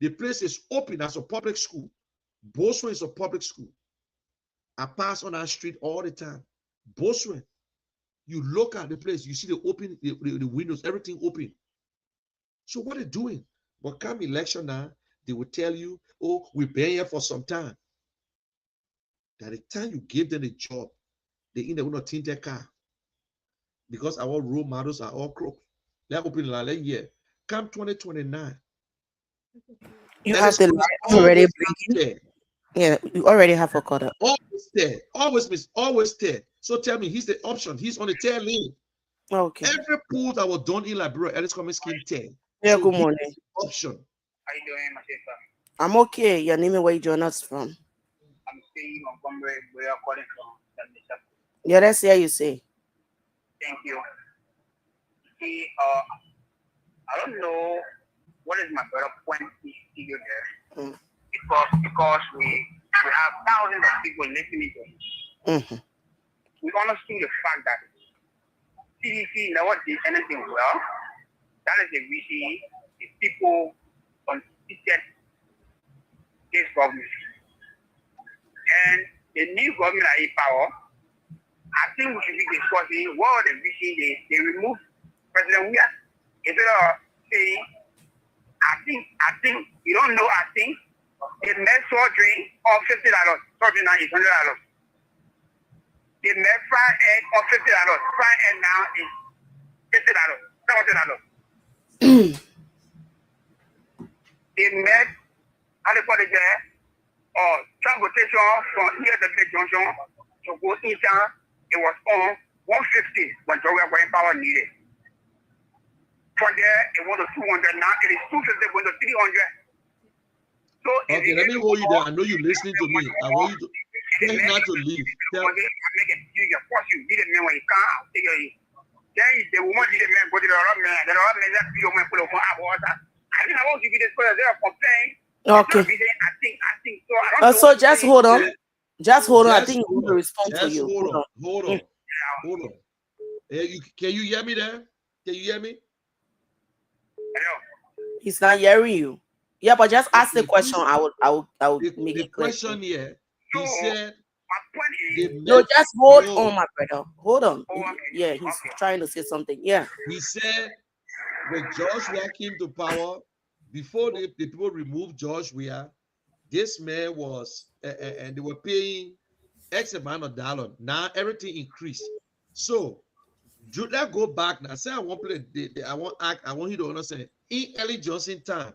Speaker 3: The place is open as a public school. Boswen is a public school. I pass on that street all the time. Boswen, you look at the place, you see the windows, everything open. So what are they doing? But come election now, they will tell you, oh, we've been here for some time. That the time you give them a job, they end up not think their car. Because our role models are all crooks. Let's open the line, let's hear. Come 2029,
Speaker 1: You
Speaker 3: And
Speaker 1: have
Speaker 3: it's
Speaker 1: the light already
Speaker 3: always
Speaker 1: blinking.
Speaker 3: there.
Speaker 1: Yeah, you already have a cutter.
Speaker 3: Always there. Always miss. Always there. So tell me, he's the option. He's on the tail lane.
Speaker 1: Okay.
Speaker 3: Every pool that was done in Liberia, Ellis Common scheme 10.
Speaker 1: Yeah,
Speaker 3: So
Speaker 1: good
Speaker 3: he's
Speaker 1: morning.
Speaker 3: the option.
Speaker 4: How you doing, my sister?
Speaker 1: I'm okay. Your name and where you join us from?
Speaker 4: I'm staying on Montgomery. We are calling from Mr.
Speaker 1: Yeah, let's hear you say.
Speaker 4: Thank you. See, I don't know what is my better point is here there.
Speaker 1: Mm.
Speaker 4: Because we have thousands of people listening to it.
Speaker 1: Mm-hmm.
Speaker 4: We understood the fact that CDC never did anything well. That is the reason the people unseated this government. And the new government are in power. I think we should be discussing what are the reasons they removed President Weah. Instead of saying, I think, you don't know, I think, they made surgery of $50. Surgery now is $100. They made fried egg of $50. Fried egg now is $50, $70. They made, how they call it there, transportation from here to the junction to go in town. It was on 150 when Joe were in power needed. From there, it went to 200. Now it is 250 going to 300. So
Speaker 3: okay, let me hold you there. I know you're listening to me. I want you to tell not to leave.
Speaker 4: Tell make it you force you did it man when you can't take you. Then the woman did it man go to the other man. The other man that video man pull up on water. I think I want to give this question. They are complaining.
Speaker 1: Okay.
Speaker 4: I think so. I don't know
Speaker 1: So just hold on. Just hold on. I think
Speaker 3: hold
Speaker 1: we will
Speaker 3: on.
Speaker 1: respond to
Speaker 3: Just
Speaker 1: you.
Speaker 3: hold on. Hold on.
Speaker 1: Mm.
Speaker 3: Hold on. Can you hear me there? Can you hear me?
Speaker 4: Hello.
Speaker 1: He's not hearing you. Yeah, but just ask the
Speaker 3: Okay,
Speaker 1: question. I will make
Speaker 3: The
Speaker 1: it clear.
Speaker 3: question here, he
Speaker 4: No,
Speaker 3: said,
Speaker 4: my point
Speaker 3: they
Speaker 4: is,
Speaker 1: No,
Speaker 3: met,
Speaker 1: just hold
Speaker 3: no,
Speaker 1: on, my brother. Hold on.
Speaker 4: okay.
Speaker 1: Yeah, he's
Speaker 4: Okay.
Speaker 1: trying to say something. Yeah.
Speaker 3: he said, when George Weah came to power, before the people removed George Weah, this man was, and they were paying X amount of dollar. Now everything increased. So, let's go back now. Say I want play, I want you to understand. In Ellie Johnson time,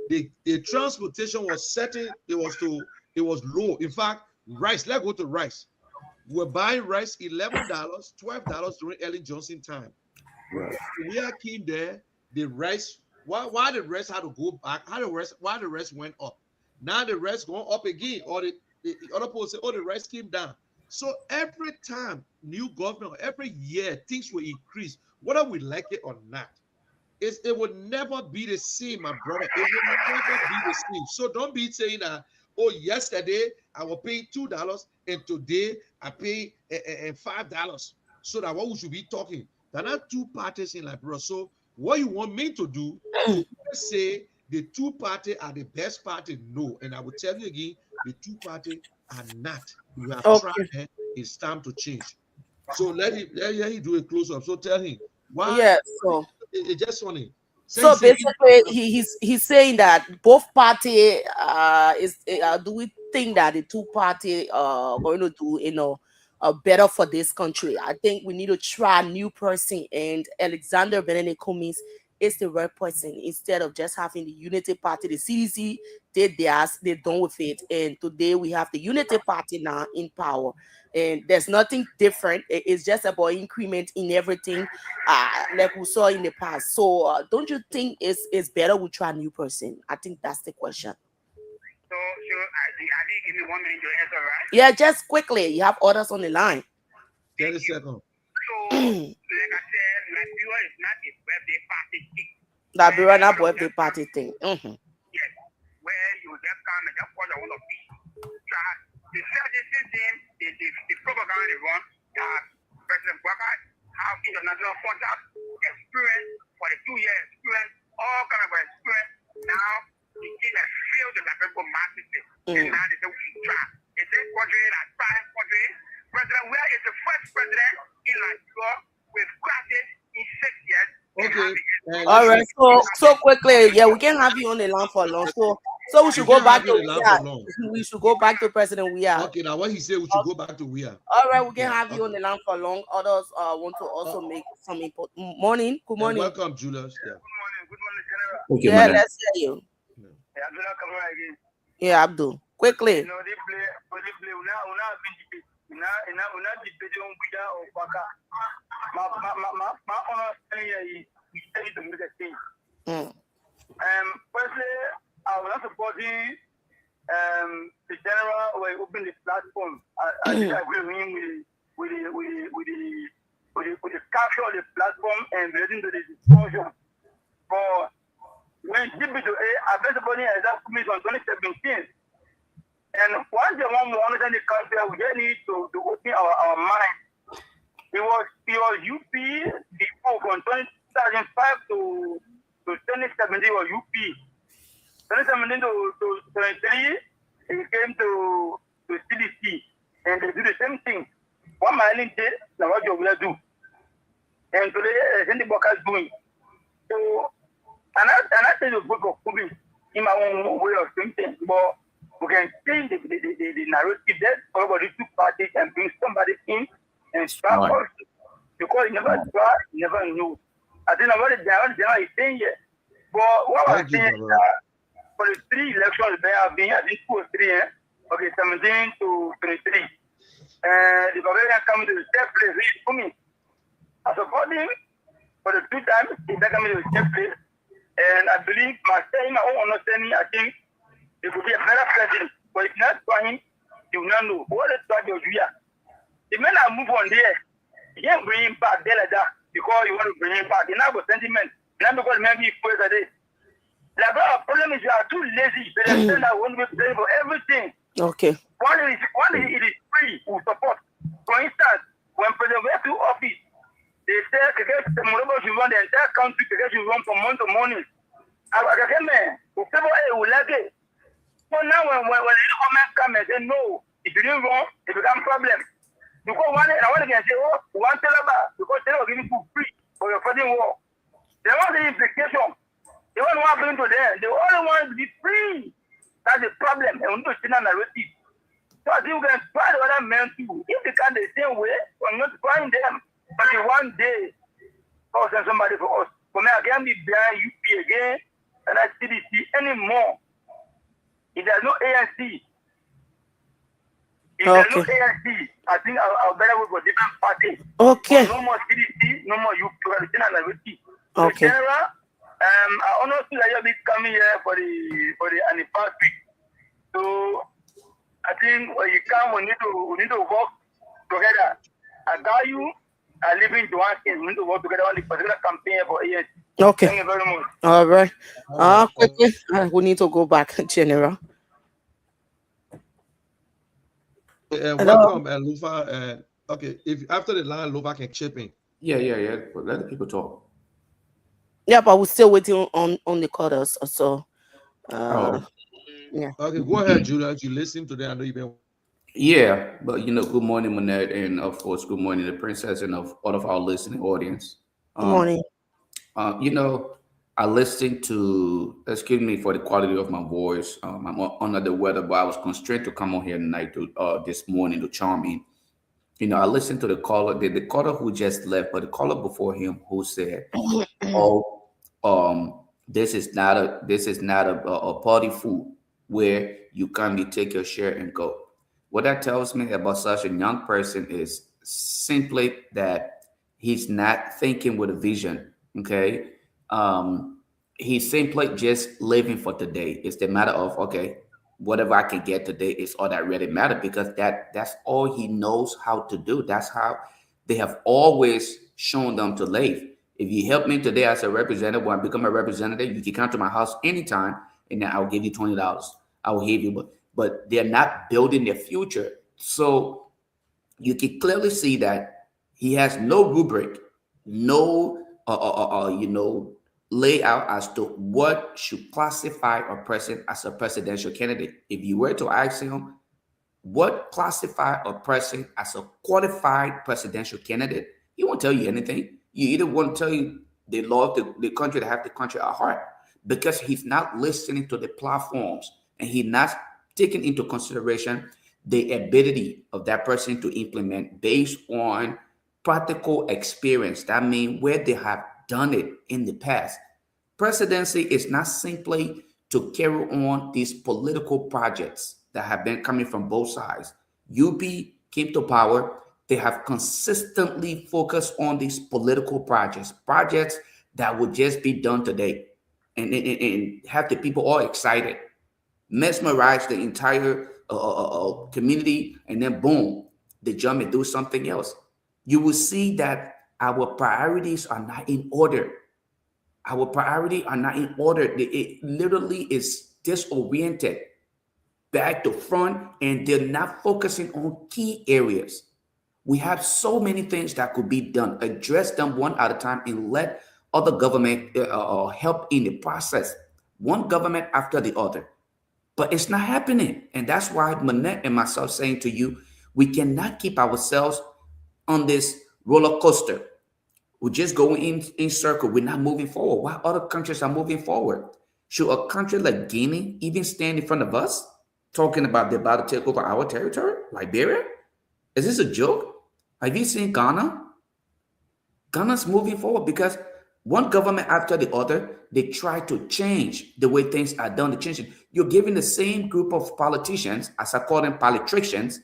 Speaker 3: the transportation was setting, it was low. In fact, rice, let's go to rice. We're buying rice $11, $12 during Ellen Johnson time. When we came there, the rice, why the rest had to go back? Why the rest went up? Now the rest going up again, or the other people say, oh, the rest came down. So every time new government, every year, things will increase, whether we like it or not. It will never be the same, my brother. It will never be the same. So don't be saying that, oh, yesterday I will pay $2 and today I pay $5. So that what we should be talking. There are not two parties in Liberia. So what you want me to do to say the two parties are the best party? No. And I will tell you again, the two parties are not. We have
Speaker 1: Okay.
Speaker 3: tried. It's time to change. So let him do a close up. So tell him why.
Speaker 1: Yeah. So
Speaker 3: It's just funny.
Speaker 1: so basically, he's saying that both party is do we think that the two party going to do better for this country? I think we need to try a new person, and Alexander Benedict Cummings is the right person instead of just having the Unity Party. The CDC did theirs, they're done with it, and today we have the Unity Party now in power, and there's nothing different. It's just about increment in everything, like we saw in the past. So don't you think it's better we try a new person? I think that's the question.
Speaker 4: So I did give me 1 minute to answer, right?
Speaker 1: Yeah, just quickly. You have others on the line.
Speaker 3: 30 seconds.
Speaker 4: So, like I said, Liberia is not a birthday party thing.
Speaker 1: Liberia not birthday party thing. Mm-hmm.
Speaker 4: Yes, where you just come and just watch all of this. The same thing, the propaganda they run, President Baka have international contact, experience for the 2 year experience, all kind of experience. Now, the thing has failed the Liberia massively. And now they say we should try. It's a country, like 5 countries. President Weah is the first president in Liberia with crashes in 6 years.
Speaker 3: Okay.
Speaker 1: All right. So quickly, yeah, we can have you on the line for long. So we should go back to we should go back to President Weah.
Speaker 3: Okay, now what he said, we should go back to Weah.
Speaker 1: All right, we can have you on the line for long. Others want to also make some input. Morning. Good morning.
Speaker 3: Welcome, Julius. Yeah.
Speaker 4: Good morning, General.
Speaker 5: Okay,
Speaker 1: Yeah,
Speaker 5: madam.
Speaker 1: let's hear you.
Speaker 4: Abdullah Kamara again.
Speaker 1: Yeah, Abdul. Quickly.
Speaker 4: They play. Una been debate. Una debate on Buja or Baka. Ma honestly, we tell you to make a change.
Speaker 1: Mm.
Speaker 4: Firstly, I was not supporting the general or open the platform. I disagree with him with the capture of the platform and relating to the discussion. But when DB2A, I bet the body has that commission on 2017. And once the one we understand the country, we just need to open our mind. It was UP before from 2005 to 2017 was UP. 2017 to 23, it came to CDC. And they do the same thing. One mile day, now what you will do. And today, the workers doing. So, and I tell you, book of Kubi in my own way of thinking, but we can change the narrative that over the two parties and bring somebody in and start
Speaker 5: Right.
Speaker 4: us. Because you never try, you never knew. I think about the general is saying here. But what I'm
Speaker 3: Thank you,
Speaker 4: saying is
Speaker 3: brother.
Speaker 4: for the 3 elections there have been, I think 2 or 3, okay, 17 to 23. The Bavarian coming to the third place, really for me. I support him for the 2 times, he's coming to the third place. And I believe, my own understanding, I think it could be a better president. But if not for him, you will not know. What is that you are? The men that move on there, you can't bring him back there like that because you want to bring him back. You have a sentiment. Not because maybe he plays a day. The problem is you are too lazy. They understand that one will be paying for everything.
Speaker 1: Okay.
Speaker 4: One is it is free to support. For instance, when President went to office, they said the Morocco should run the entire country, should run from month to morning. I said, man, will like it. So now when the government come and say no, if you didn't run, it becomes problem. Because one can say, oh, one tell about because they will give you free for your fighting war. They want the implication. They want to bring to them. They only want to be free. That's the problem. And we need to see that narrative. So I think we can try the other men too. If they can the same way, we're not trying them. But in one day, I'll send somebody for us. For me, I can't be behind UP again and I CDC anymore. If there's no ANC, I think I'll better work for different parties.
Speaker 1: Okay.
Speaker 4: No more CDC, no more UP.
Speaker 1: Okay.
Speaker 4: In general, I honestly like you be coming here for the anniversary. So I think when you come, we need to work together. I got you. I live in Johannesburg. We need to work together on the particular campaign for ANC.
Speaker 1: Okay.
Speaker 4: Thank you very much.
Speaker 1: All right. Quickly, we need to go back, General.
Speaker 3: Welcome, Lufa. Okay, if after the line, Lufa can chip in.
Speaker 5: Yeah. But let the people talk.
Speaker 1: Yeah, but we're still waiting on the quarters. So,
Speaker 5: Oh,
Speaker 1: yeah.
Speaker 3: Okay, go ahead, Julia. You listen to them. I know you've been.
Speaker 5: yeah. But good morning, Manette, and of course, good morning, the princess, and of all of our listening audience.
Speaker 1: Good morning.
Speaker 5: I listened to. Excuse me for the quality of my voice. I'm under the weather, but I was constrained to come on here tonight to this morning to charm in. I listened to the caller, the caller who just left, but the caller before him who said, "Oh, this is not a party food where you kindly take your share and go." What that tells me about such a young person is simply that he's not thinking with a vision. Okay, he's simply just living for today. It's the matter of okay, whatever I can get today is all that really matters because that's all he knows how to do. That's how they have always shown them to live. If you help me today as a representative, when I become a representative, you can come to my house anytime, and then I'll give you $20. I will give you, but they're not building their future. So you can clearly see that he has no rubric, no layout as to what should classify a person as a presidential candidate. If you were to ask him what classify a person as a qualified presidential candidate, he won't tell you anything. You either won't tell you they love the country, they have the country at heart, because he's not listening to the platforms and he's not taking into consideration the ability of that person to implement based on practical experience. That means where they have done it in the past. Presidency is not simply to carry on these political projects that have been coming from both sides. UP came to power. They have consistently focused on these political projects that would just be done today, and have the people all excited, mesmerize the entire community, and then boom, they jump and do something else. You will see that our priorities are not in order. Our priority are not in order. It literally is disoriented back to front, and they're not focusing on key areas. We have so many things that could be done. Address them one at a time and let other government help in the process, one government after the other. But it's not happening. And that's why Manette and myself saying to you, we cannot keep ourselves on this roller coaster. We're just going in circle. We're not moving forward. While other countries are moving forward. Should a country like Guinea even stand in front of us talking about they're about to take over our territory? Liberia? Is this a joke? Have you seen Ghana? Ghana's moving forward because one government after the other, they try to change the way things are done. You're giving the same group of politicians, as I call them, politicians,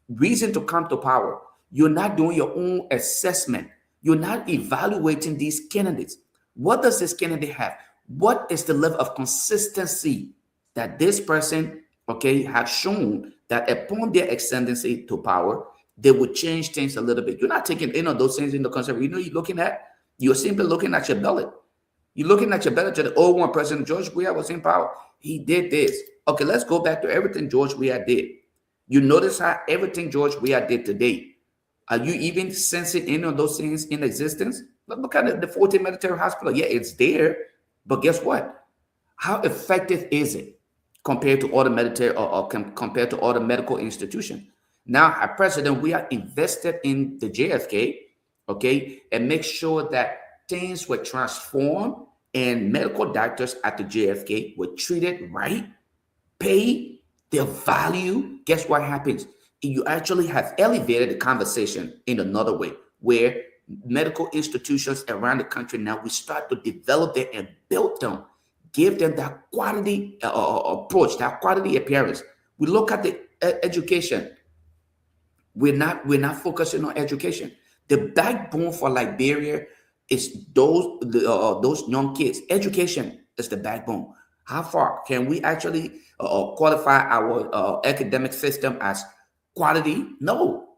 Speaker 5: reason to come to power. You're not doing your own assessment. You're not evaluating these candidates. What does this candidate have? What is the level of consistency that this person, okay, have shown that upon their ascendancy to power, they would change things a little bit? You're not taking any of those things into consideration. You're simply looking at your ballot. You're looking at your ballot to the old one. President George Weah was in power. He did this. Okay, let's go back to everything George Weah did. You notice how everything George Weah did today. Are you even sensing any of those things in existence? Look at the 14 military hospital. Yeah, it's there. But guess what? How effective is it compared to other military or compared to other medical institutions? Now, our president, we are invested in the JFK, okay, and make sure that things were transformed and medical doctors at the JFK were treated right, paid their value. Guess what happens? You actually have elevated the conversation in another way, where medical institutions around the country now, we start to develop them and build them, give them that quality approach, that quality appearance. We look at the education. We're not focusing on education. The backbone for Liberia is those young kids. Education is the backbone. How far can we actually qualify our academic system as quality? No.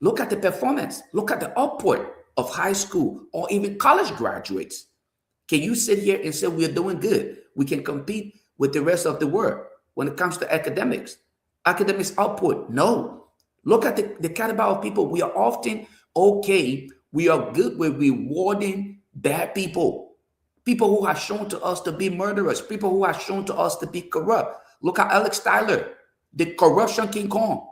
Speaker 5: Look at the performance. Look at the output of high school or even college graduates. Can you sit here and say we're doing good? We can compete with the rest of the world when it comes to academics. Academics output? No. Look at the caliber of people. We are often okay. We are good with rewarding bad people. People who are shown to us to be murderers. People who are shown to us to be corrupt. Look at Alex Tyler, the corruption King Kong.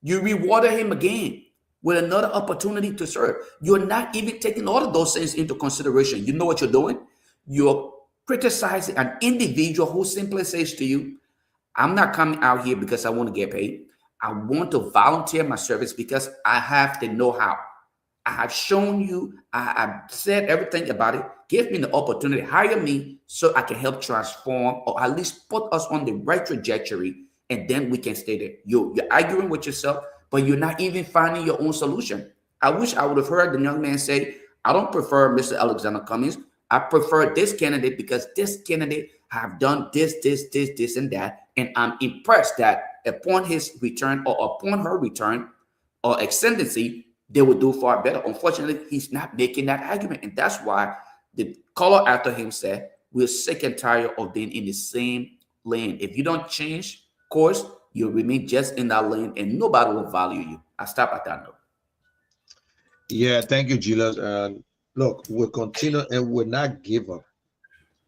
Speaker 5: You rewarded him again with another opportunity to serve. You're not even taking all of those things into consideration. You know what you're doing? You're criticizing an individual who simply says to you, I'm not coming out here because I want to get paid. I want to volunteer my service because I have the know-how. I have shown you, I've said everything about it. Give me the opportunity, hire me so I can help transform or at least put us on the right trajectory, and then we can stay there. You're arguing with yourself, but you're not even finding your own solution. I wish I would have heard the young man say, I don't prefer Mr. Alexander Cummings. I prefer this candidate because this candidate have done this, and that. And I'm impressed that upon his return or upon her return or ascendancy, they will do far better. Unfortunately, he's not making that argument. And that's why the caller after him said, we're sick and tired of being in the same lane. If you don't change course, you'll remain just in that lane and nobody will value you. I stop at that note.
Speaker 3: Yeah, thank you, Julius. Look, we'll continue and we'll not give up.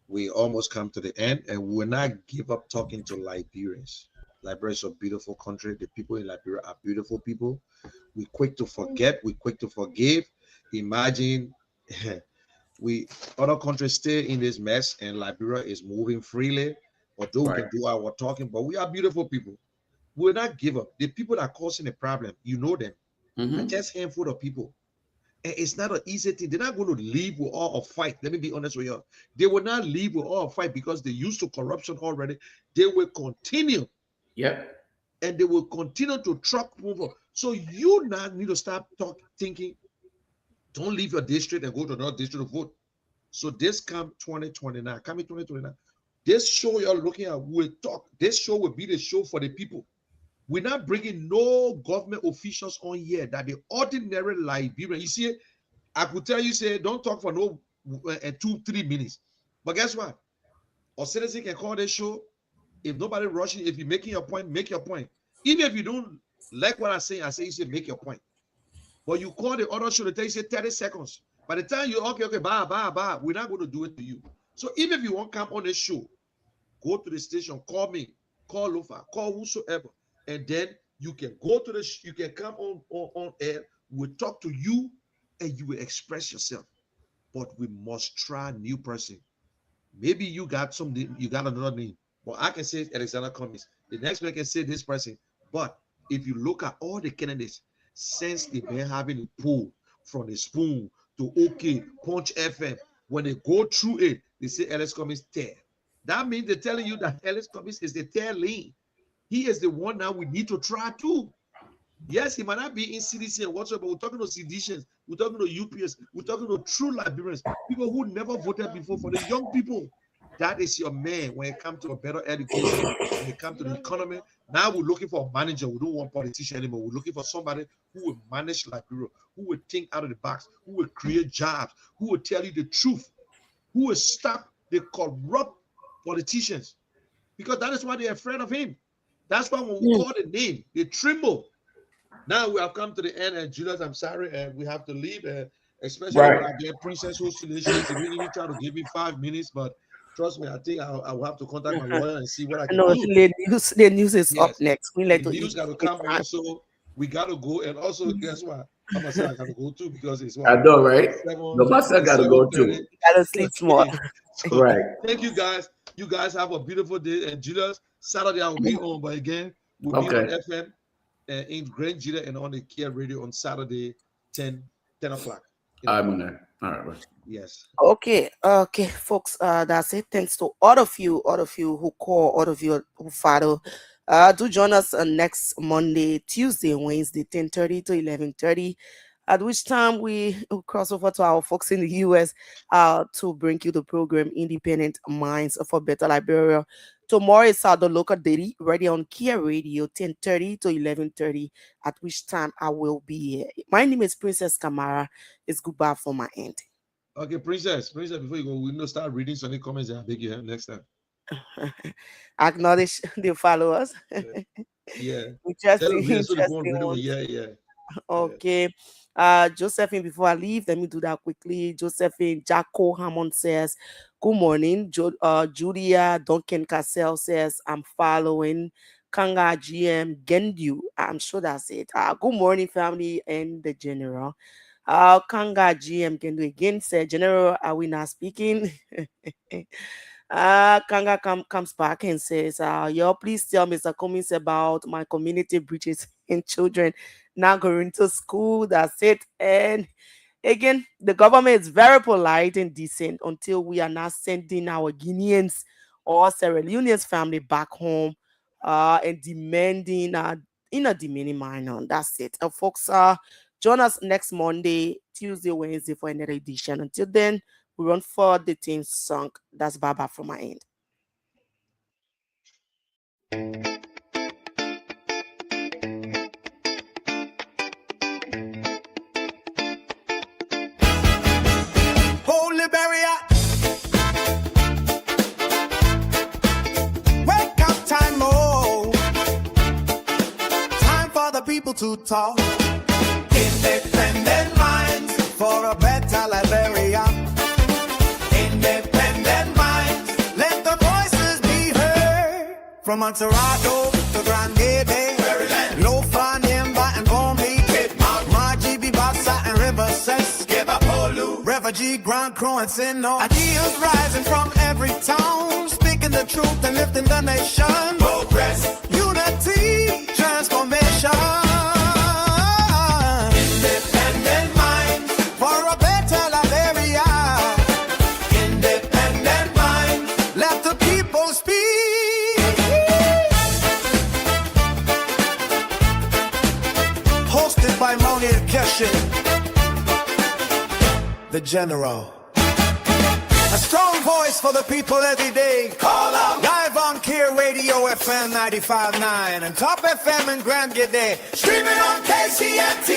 Speaker 3: We almost come to the end and we'll not give up talking to Liberians. Liberia is a beautiful country. The people in Liberia are beautiful people. We're quick to forget. We're quick to forgive. Imagine we other countries stay in this mess and Liberia is moving freely. Although we can do our talking, but we are beautiful people. We'll not give up. The people that are causing the problem, you know them. Are just handful of people. And it's not an easy thing. They're not going to leave with all a fight. Let me be honest with you. They will not leave with all a fight because they're used to corruption already. They will continue.
Speaker 5: Yep.
Speaker 3: And they will continue to truck over. So you now need to start thinking, don't leave your district and go to another district to vote. So this come 2029, coming 2029, this show you're looking at will talk. This show will be the show for the people. We're not bringing no government officials on here that the ordinary Liberian. You see, I could tell you, say, don't talk for no 2-3 minutes. But guess what? A citizen can call this show. If nobody rushing, if you're making your point, make your point. Even if you don't like what I say you say make your point. But you call the other show, they tell you, say 30 seconds. By the time you okay, bye, we're not going to do it to you. So even if you want to come on this show, go to the station, call me, call Lofa, call whosoever. And then you can go to you can come on air. We'll talk to you and you will express yourself. But we must try a new person. Maybe you got another name. But I can say Alexander Cummings. The next one can say this person. But if you look at all the candidates, since they've been having a poll from the Spoon to OK, Punch FM, when they go through it, they say Alex Cummings tear. That means they're telling you that Alex Cummings is the tear lane. He is the one now we need to try too. Yes, he might not be in CDC and whatsoever, but we're talking to CDCs, we're talking to UPS, we're talking to true Liberians, people who never voted before, for the young people. That is your man when it comes to a better education, when it comes to the economy. Now we're looking for a manager. We don't want politician anymore. We're looking for somebody who will manage Liberia, who will think out of the box, who will create jobs, who will tell you the truth, who will stop the corrupt politicians. Because that is why they're afraid of him. That's why when we call the name, they tremble. Now we have come to the end, and Julius, I'm sorry, and we have to leave, especially when I get Princess who's solutions. They really try to give me 5 minutes, but trust me, I think I will have to contact my lawyer and see what I can do.
Speaker 1: The news is up next.
Speaker 3: The news got to come also. We got to go, and also guess what? I'm gonna say I got to go too because it's what,
Speaker 5: I know, right? No, my son got to go too.
Speaker 1: Gotta sleep small.
Speaker 3: So,
Speaker 5: right.
Speaker 3: Thank you guys. You guys have a beautiful day, and Julius, Saturday I will be on, but again we'll be on FM in Grand Jita and on the Kia Radio on Saturday 10 o'clock.
Speaker 5: I'm on there. All right.
Speaker 3: Yes.
Speaker 1: Okay, folks. That's it. Thanks to all of you who call, all of you who follow. Do join us next Monday, Tuesday, Wednesday, 10:30 to 11:30. At which time we cross over to our folks in the US to bring you the program Independent Minds for Better Liberia. Tomorrow is the local daily ready on Kia Radio 10:30 to 11:30. At which time I will be here. My name is Princess Kamara. It's goodbye for my end.
Speaker 3: Okay, Princess, before you go, we're gonna start reading some comments that I beg you next time.
Speaker 1: Acknowledge the followers.
Speaker 3: Yeah.
Speaker 1: Interesting.
Speaker 3: Yeah.
Speaker 1: Okay. Josephine, before I leave, let me do that quickly. Josephine Jacko Hammond says, good morning. Julia Duncan Cassell says, I'm following. Kanga GM Gendu, I'm sure that's it. Good morning, family and the general. Kanga GM Gendu again said, General, are we not speaking? Kanga comes back and says, y'all please tell Mr. Cummings about my community breaches and children not going to school. That's it. And again, the government is very polite and decent until we are not sending our Guineans or Sierra Leoneans family back home and demanding in a demeaning manner. That's it. Folks, join us next Monday, Tuesday, Wednesday for another edition. Until then, we run for the theme song. That's Baba from my end.
Speaker 2: Oh, Liberia, wake up time, oh, time for the people to talk. Independent minds for a better Liberia. Independent minds, let the voices be heard. From Montserrat to Grande Bay, Low Fan, Yemba and Bombi, Margie, Bibasa and Riverside, Refugee, Grand Croix and Sino. Ideas rising from every town, speaking the truth and lifting the nation. Progress, unity, transformation. Independent minds Keshe, the general. A strong voice for the people every day. Call out. Live on Kier Radio FM 95.9 and Top FM in Grand Gede. Streaming on KCMT